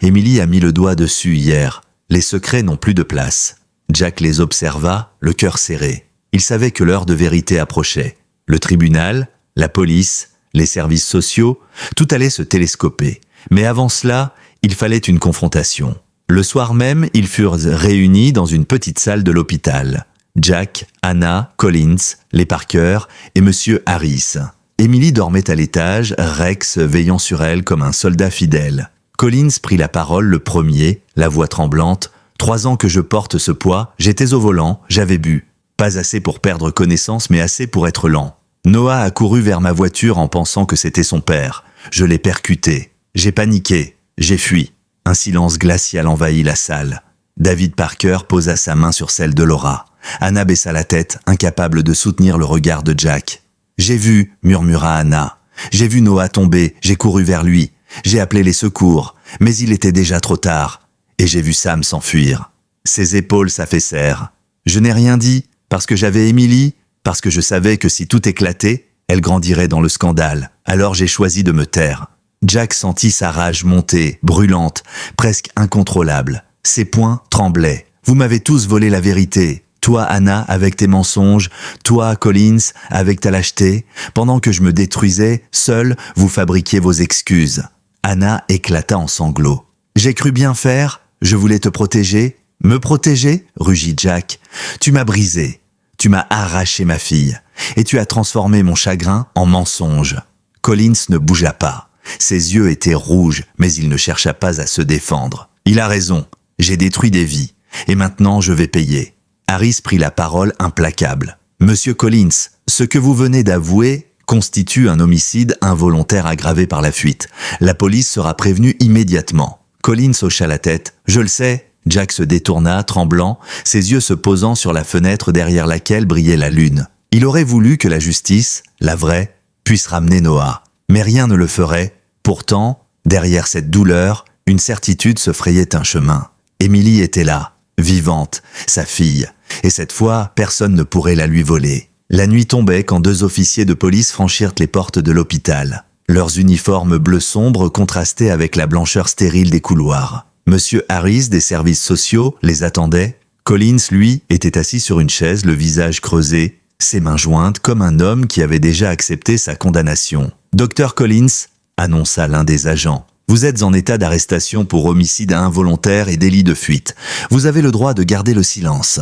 Emily a mis le doigt dessus hier. Les secrets n'ont plus de place. Jack les observa, le cœur serré. Il savait que l'heure de vérité approchait. Le tribunal, la police, les services sociaux, tout allait se télescoper. Mais avant cela, il fallait une confrontation. Le soir même, ils furent réunis dans une petite salle de l'hôpital. Jack, Anna, Collins, les Parker et Monsieur Harris. Emily dormait à l'étage, Rex veillant sur elle comme un soldat fidèle. Collins prit la parole le premier, la voix tremblante. « 3 ans que je porte ce poids, j'étais au volant, j'avais bu. Pas assez pour perdre connaissance, mais assez pour être lent. Noah a couru vers ma voiture en pensant que c'était son père. Je l'ai percuté. J'ai paniqué. J'ai fui. » Un silence glacial envahit la salle. David Parker posa sa main sur celle de Laura. Anna baissa la tête, incapable de soutenir le regard de Jack. « J'ai vu, » murmura Anna. « J'ai vu Noah tomber, j'ai couru vers lui. J'ai appelé les secours, mais il était déjà trop tard. Et j'ai vu Sam s'enfuir. » Ses épaules s'affaissèrent. « Je n'ai rien dit, parce que j'avais Emily, parce que je savais que si tout éclatait, elle grandirait dans le scandale. Alors j'ai choisi de me taire. » Jack sentit sa rage monter, brûlante, presque incontrôlable. Ses poings tremblaient. « Vous m'avez tous volé la vérité. Toi, Anna, avec tes mensonges. Toi, Collins, avec ta lâcheté. Pendant que je me détruisais, seul, vous fabriquiez vos excuses. » Anna éclata en sanglots. « J'ai cru bien faire. Je voulais te protéger. »« Me protéger ?» rugit Jack. « Tu m'as brisé. Tu m'as arraché ma fille. Et tu as transformé mon chagrin en mensonge. » Collins ne bougea pas. Ses yeux étaient rouges, mais il ne chercha pas à se défendre. « Il a raison. J'ai détruit des vies. Et maintenant, je vais payer. » Harris prit la parole implacable. « Monsieur Collins, ce que vous venez d'avouer constitue un homicide involontaire aggravé par la fuite. La police sera prévenue immédiatement. » Collins hocha la tête. « Je le sais. » Jack se détourna, tremblant, ses yeux se posant sur la fenêtre derrière laquelle brillait la lune. Il aurait voulu que la justice, la vraie, puisse ramener Noah. Mais rien ne le ferait. Pourtant, derrière cette douleur, une certitude se frayait un chemin. Emily était là, vivante, sa fille. Et cette fois, personne ne pourrait la lui voler. La nuit tombait quand 2 officiers de police franchirent les portes de l'hôpital. Leurs uniformes bleu sombre contrastaient avec la blancheur stérile des couloirs. Monsieur Harris des services sociaux les attendait. Collins, lui, était assis sur une chaise, le visage creusé, ses mains jointes comme un homme qui avait déjà accepté sa condamnation. « Docteur Collins », annonça l'un des agents, « vous êtes en état d'arrestation pour homicide involontaire et délit de fuite. Vous avez le droit de garder le silence. »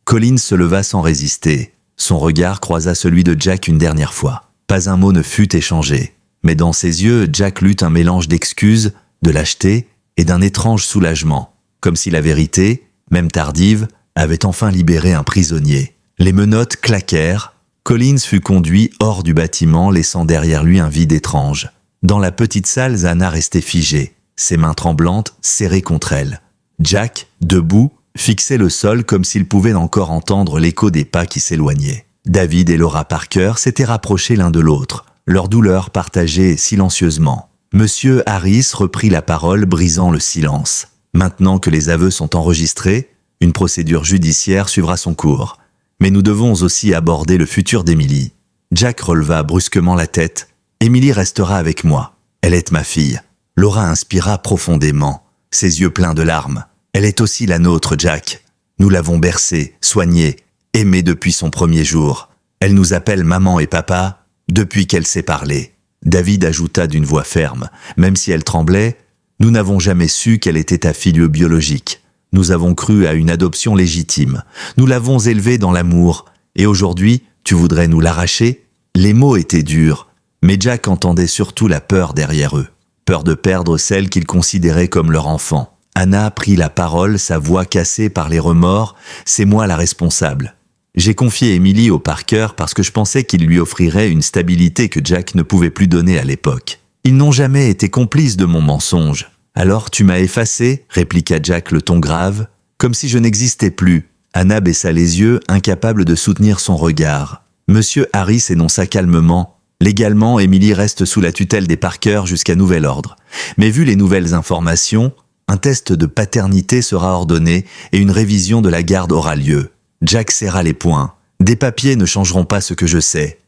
Collins se leva sans résister. Son regard croisa celui de Jack une dernière fois. Pas un mot ne fut échangé. Mais dans ses yeux, Jack lut un mélange d'excuses, de lâcheté et d'un étrange soulagement, comme si la vérité, même tardive, avait enfin libéré un prisonnier. Les menottes claquèrent. Collins fut conduit hors du bâtiment, laissant derrière lui un vide étrange. Dans la petite salle, Zana restait figée, ses mains tremblantes serrées contre elle. Jack, debout, fixait le sol comme s'il pouvait encore entendre l'écho des pas qui s'éloignaient. David et Laura Parker s'étaient rapprochés l'un de l'autre, leur douleur partagée silencieusement. Monsieur Harris reprit la parole, brisant le silence. Maintenant que les aveux sont enregistrés, une procédure judiciaire suivra son cours. Mais nous devons aussi aborder le futur d'Emily. Jack releva brusquement la tête. Émilie restera avec moi. Elle est ma fille. Laura inspira profondément, ses yeux pleins de larmes. Elle est aussi la nôtre, Jack. Nous l'avons bercée, soignée, aimée depuis son premier jour. Elle nous appelle maman et papa depuis qu'elle sait parler. David ajouta d'une voix ferme, même si elle tremblait, nous n'avons jamais su qu'elle était ta fille biologique. Nous avons cru à une adoption légitime. Nous l'avons élevée dans l'amour. Et aujourd'hui, tu voudrais nous l'arracher? Les mots étaient durs, mais Jack entendait surtout la peur derrière eux. Peur de perdre celle qu'ils considéraient comme leur enfant. Anna prit la parole, sa voix cassée par les remords. C'est moi la responsable. J'ai confié Émilie au Parker parce que je pensais qu'il lui offrirait une stabilité que Jack ne pouvait plus donner à l'époque. Ils n'ont jamais été complices de mon mensonge. Alors tu m'as effacé, répliqua Jack le ton grave, comme si je n'existais plus. Anna baissa les yeux, incapable de soutenir son regard. Monsieur Harris énonça calmement. Légalement, Émilie reste sous la tutelle des Parker jusqu'à nouvel ordre. Mais vu les nouvelles informations, un test de paternité sera ordonné et une révision de la garde aura lieu. Jack serra les poings. Des papiers ne changeront pas ce que je sais.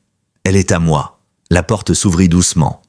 Elle est à moi. La porte s'ouvrit doucement.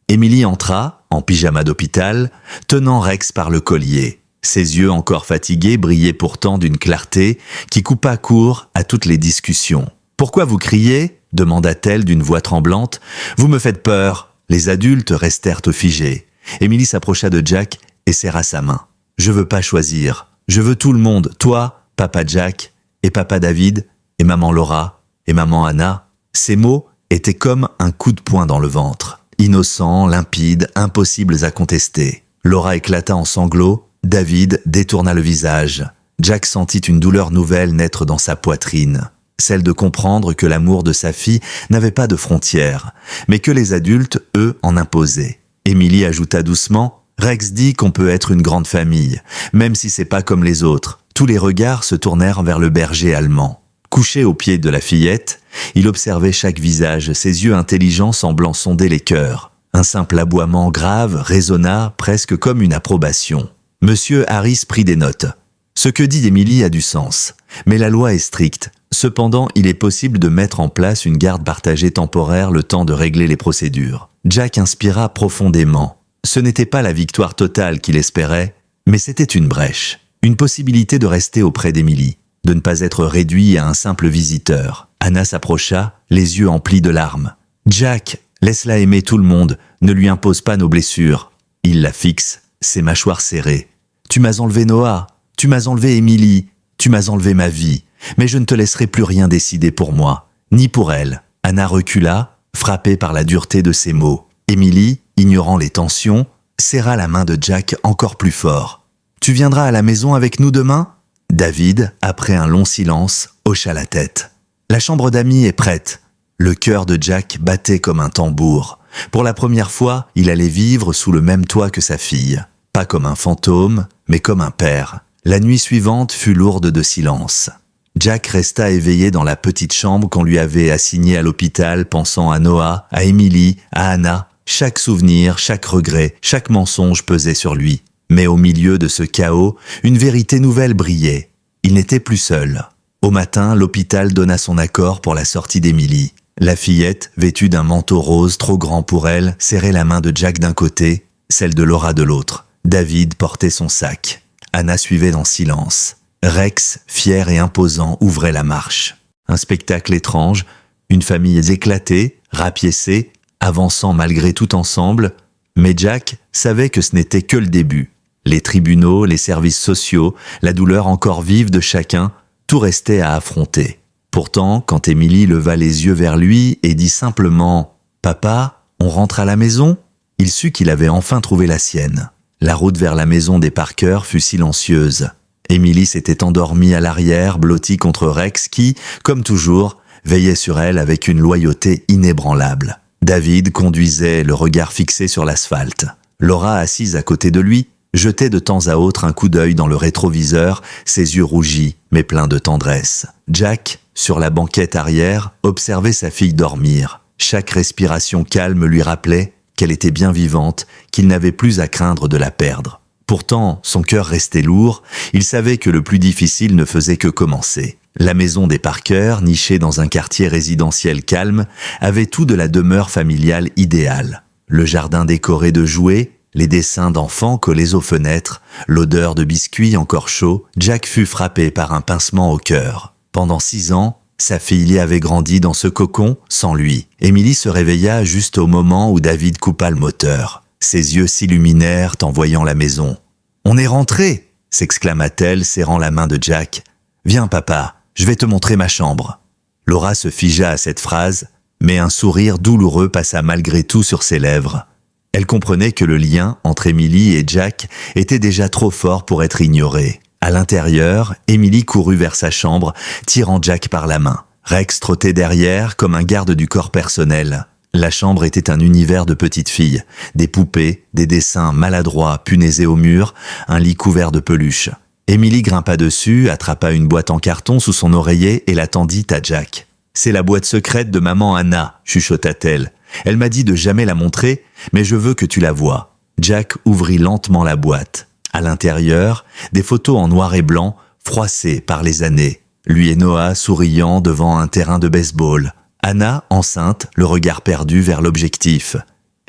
Émilie entra, en pyjama d'hôpital, tenant Rex par le collier. Ses yeux encore fatigués brillaient pourtant d'une clarté qui coupa court à toutes les discussions. « Pourquoi vous criez ?» demanda-t-elle d'une voix tremblante. « Vous me faites peur. » Les adultes restèrent figés. Émilie s'approcha de Jack et serra sa main. « Je veux pas choisir. Je veux tout le monde. Toi, papa Jack, et papa David, et maman Laura, et maman Anna. » Ces mots étaient comme un coup de poing dans le ventre. Innocents, limpides, impossibles à contester. Laura éclata en sanglots. David détourna le visage. Jack sentit une douleur nouvelle naître dans sa poitrine. Celle de comprendre que l'amour de sa fille n'avait pas de frontières, mais que les adultes, eux, en imposaient. Émilie ajouta doucement « Rex dit qu'on peut être une grande famille, même si c'est pas comme les autres. » Tous les regards se tournèrent vers le berger allemand. Couché au pied de la fillette, il observait chaque visage, ses yeux intelligents semblant sonder les cœurs. Un simple aboiement grave résonna presque comme une approbation. Monsieur Harris prit des notes. Ce que dit Émilie a du sens, mais la loi est stricte. Cependant, il est possible de mettre en place une garde partagée temporaire le temps de régler les procédures. Jack inspira profondément. Ce n'était pas la victoire totale qu'il espérait, mais c'était une brèche. Une possibilité de rester auprès d'Émilie, de ne pas être réduit à un simple visiteur. Anna s'approcha, les yeux emplis de larmes. « Jack, laisse-la aimer tout le monde, ne lui impose pas nos blessures. » Il la fixe, ses mâchoires serrées. « Tu m'as enlevé Noah, tu m'as enlevé Émilie, tu m'as enlevé ma vie, mais je ne te laisserai plus rien décider pour moi, ni pour elle. » Anna recula, frappée par la dureté de ses mots. Émilie, ignorant les tensions, serra la main de Jack encore plus fort. « Tu viendras à la maison avec nous demain ?» David, après un long silence, hocha la tête. « La chambre d'amis est prête. » Le cœur de Jack battait comme un tambour. Pour la première fois, il allait vivre sous le même toit que sa fille. Pas comme un fantôme, mais comme un père. La nuit suivante fut lourde de silence. Jack resta éveillé dans la petite chambre qu'on lui avait assignée à l'hôpital, pensant à Noah, à Émilie, à Anna. Chaque souvenir, chaque regret, chaque mensonge pesait sur lui. Mais au milieu de ce chaos, une vérité nouvelle brillait. Il n'était plus seul. Au matin, l'hôpital donna son accord pour la sortie d'Émilie. La fillette, vêtue d'un manteau rose trop grand pour elle, serrait la main de Jack d'un côté, celle de Laura de l'autre. David portait son sac. Anna suivait en silence. Rex, fier et imposant, ouvrait la marche. Un spectacle étrange, une famille éclatée, rapiécée, avançant malgré tout ensemble, mais Jack savait que ce n'était que le début. Les tribunaux, les services sociaux, la douleur encore vive de chacun, tout restait à affronter. Pourtant, quand Émilie leva les yeux vers lui et dit simplement « Papa, on rentre à la maison ?» il sut qu'il avait enfin trouvé la sienne. La route vers la maison des Parker fut silencieuse. Émilie s'était endormie à l'arrière, blottie contre Rex qui, comme toujours, veillait sur elle avec une loyauté inébranlable. David conduisait, le regard fixé sur l'asphalte. Laura, assise à côté de lui, jetait de temps à autre un coup d'œil dans le rétroviseur, ses yeux rougis, mais pleins de tendresse. Jack, sur la banquette arrière, observait sa fille dormir. Chaque respiration calme lui rappelait qu'elle était bien vivante, qu'il n'avait plus à craindre de la perdre. Pourtant, son cœur restait lourd, il savait que le plus difficile ne faisait que commencer. La maison des Parker, nichée dans un quartier résidentiel calme, avait tout de la demeure familiale idéale. Le jardin décoré de jouets, les dessins d'enfants collés aux fenêtres, l'odeur de biscuits encore chauds, Jack fut frappé par un pincement au cœur. Pendant 6 ans, sa fille avait grandi dans ce cocon sans lui. Emily se réveilla juste au moment où David coupa le moteur. Ses yeux s'illuminèrent en voyant la maison. « On est rentré !» s'exclama-t-elle, serrant la main de Jack. « Viens, papa, je vais te montrer ma chambre. » Laura se figea à cette phrase, mais un sourire douloureux passa malgré tout sur ses lèvres. Elle comprenait que le lien entre Emily et Jack était déjà trop fort pour être ignoré. À l'intérieur, Emily courut vers sa chambre, tirant Jack par la main. Rex trottait derrière comme un garde du corps personnel. La chambre était un univers de petites filles, des poupées, des dessins maladroits punaisés au mur, un lit couvert de peluches. Emily grimpa dessus, attrapa une boîte en carton sous son oreiller et la tendit à Jack. « C'est la boîte secrète de maman Anna », chuchota-t-elle. « Elle m'a dit de jamais la montrer, mais je veux que tu la vois. » Jack ouvrit lentement la boîte. À l'intérieur, des photos en noir et blanc, froissées par les années. Lui et Noah souriant devant un terrain de baseball. Anna, enceinte, le regard perdu vers l'objectif.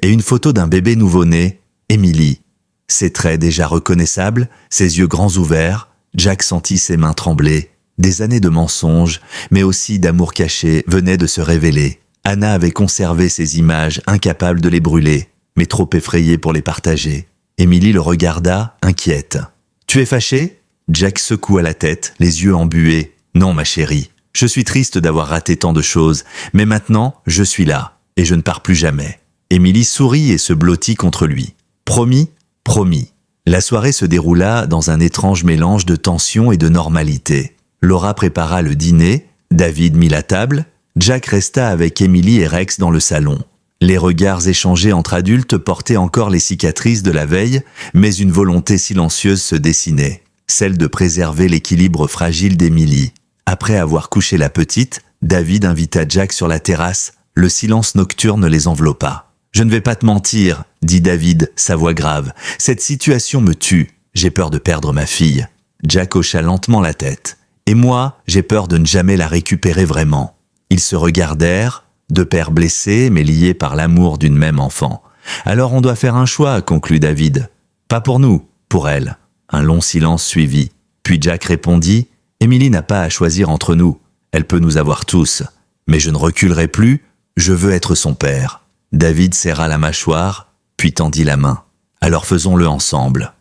Et une photo d'un bébé nouveau-né, Emily. Ses traits déjà reconnaissables, ses yeux grands ouverts, Jack sentit ses mains trembler. Des années de mensonges, mais aussi d'amour caché, venaient de se révéler. Anna avait conservé ces images, incapable de les brûler, mais trop effrayée pour les partager. Emily le regarda, inquiète. « Tu es fâché ?» Jack secoua la tête, les yeux embués. « Non, ma chérie. Je suis triste d'avoir raté tant de choses, mais maintenant, je suis là, et je ne pars plus jamais. » Emily sourit et se blottit contre lui. « Promis, promis. » La soirée se déroula dans un étrange mélange de tension et de normalité. Laura prépara le dîner, David mit la table, Jack resta avec Emily et Rex dans le salon. Les regards échangés entre adultes portaient encore les cicatrices de la veille, mais une volonté silencieuse se dessinait, celle de préserver l'équilibre fragile d'Emily. Après avoir couché la petite, David invita Jack sur la terrasse. Le silence nocturne les enveloppa. « Je ne vais pas te mentir, » dit David, sa voix grave. « Cette situation me tue. J'ai peur de perdre ma fille. » Jack hocha lentement la tête. « Et moi, j'ai peur de ne jamais la récupérer vraiment. » Ils se regardèrent, deux pères blessés mais liés par l'amour d'une même enfant. « Alors on doit faire un choix, » conclut David. « Pas pour nous, pour elle. » Un long silence suivit. Puis Jack répondit « Emily n'a pas à choisir entre nous. Elle peut nous avoir tous. Mais je ne reculerai plus, je veux être son père. » David serra la mâchoire, puis tendit la main. « Alors faisons-le ensemble. »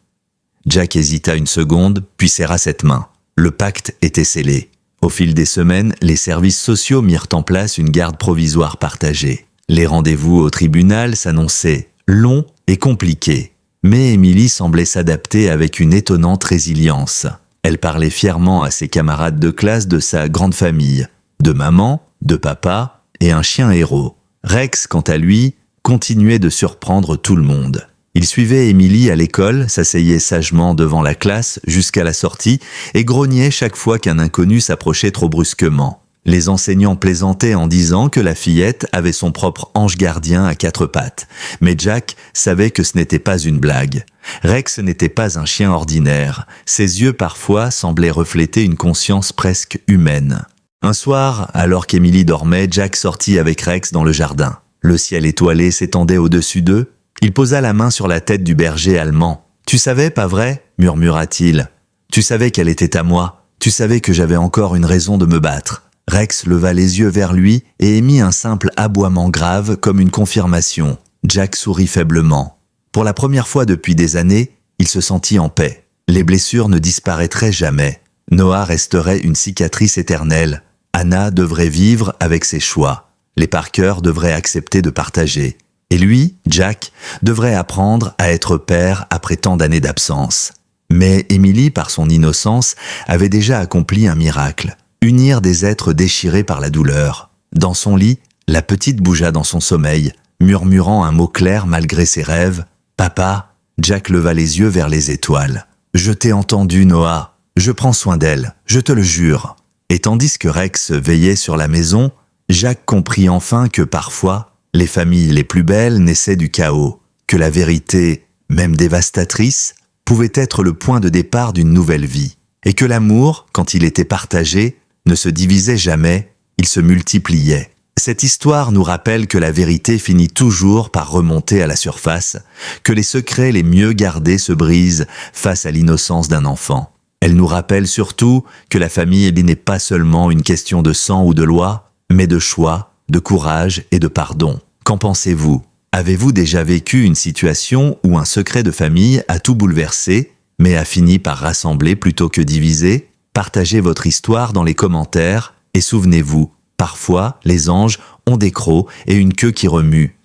Jack hésita une seconde, puis serra cette main. Le pacte était scellé. Au fil des semaines, les services sociaux mirent en place une garde provisoire partagée. Les rendez-vous au tribunal s'annonçaient longs et compliqués. Mais Emily semblait s'adapter avec une étonnante résilience. Elle parlait fièrement à ses camarades de classe de sa grande famille, de maman, de papa et un chien héros. Rex, quant à lui, continuait de surprendre tout le monde. Il suivait Emily à l'école, s'asseyait sagement devant la classe jusqu'à la sortie et grognait chaque fois qu'un inconnu s'approchait trop brusquement. Les enseignants plaisantaient en disant que la fillette avait son propre ange gardien à 4 pattes. Mais Jack savait que ce n'était pas une blague. Rex n'était pas un chien ordinaire. Ses yeux parfois semblaient refléter une conscience presque humaine. Un soir, alors qu'Emily dormait, Jack sortit avec Rex dans le jardin. Le ciel étoilé s'étendait au-dessus d'eux. Il posa la main sur la tête du berger allemand. « Tu savais, pas vrai ?» murmura-t-il. « Tu savais qu'elle était à moi. Tu savais que j'avais encore une raison de me battre. » Rex leva les yeux vers lui et émit un simple aboiement grave comme une confirmation. Jack sourit faiblement. Pour la première fois depuis des années, il se sentit en paix. Les blessures ne disparaîtraient jamais. Noah resterait une cicatrice éternelle. Anna devrait vivre avec ses choix. Les Parker devraient accepter de partager. Et lui, Jack, devrait apprendre à être père après tant d'années d'absence. Mais Emily, par son innocence, avait déjà accompli un miracle. Unir des êtres déchirés par la douleur. Dans son lit, la petite bougea dans son sommeil, murmurant un mot clair malgré ses rêves. « Papa !» Jack leva les yeux vers les étoiles. « Je t'ai entendu, Noah. Je prends soin d'elle, je te le jure. » Et tandis que Rex veillait sur la maison, Jack comprit enfin que parfois, les familles les plus belles naissaient du chaos, que la vérité, même dévastatrice, pouvait être le point de départ d'une nouvelle vie, et que l'amour, quand il était partagé, ne se divisaient jamais, ils se multipliaient. Cette histoire nous rappelle que la vérité finit toujours par remonter à la surface, que les secrets les mieux gardés se brisent face à l'innocence d'un enfant. Elle nous rappelle surtout que la famille n'est pas seulement une question de sang ou de loi, mais de choix, de courage et de pardon. Qu'en pensez-vous? Avez-vous déjà vécu une situation où un secret de famille a tout bouleversé, mais a fini par rassembler plutôt que diviser? Partagez votre histoire dans les commentaires et souvenez-vous, parfois les anges ont des crocs et une queue qui remue.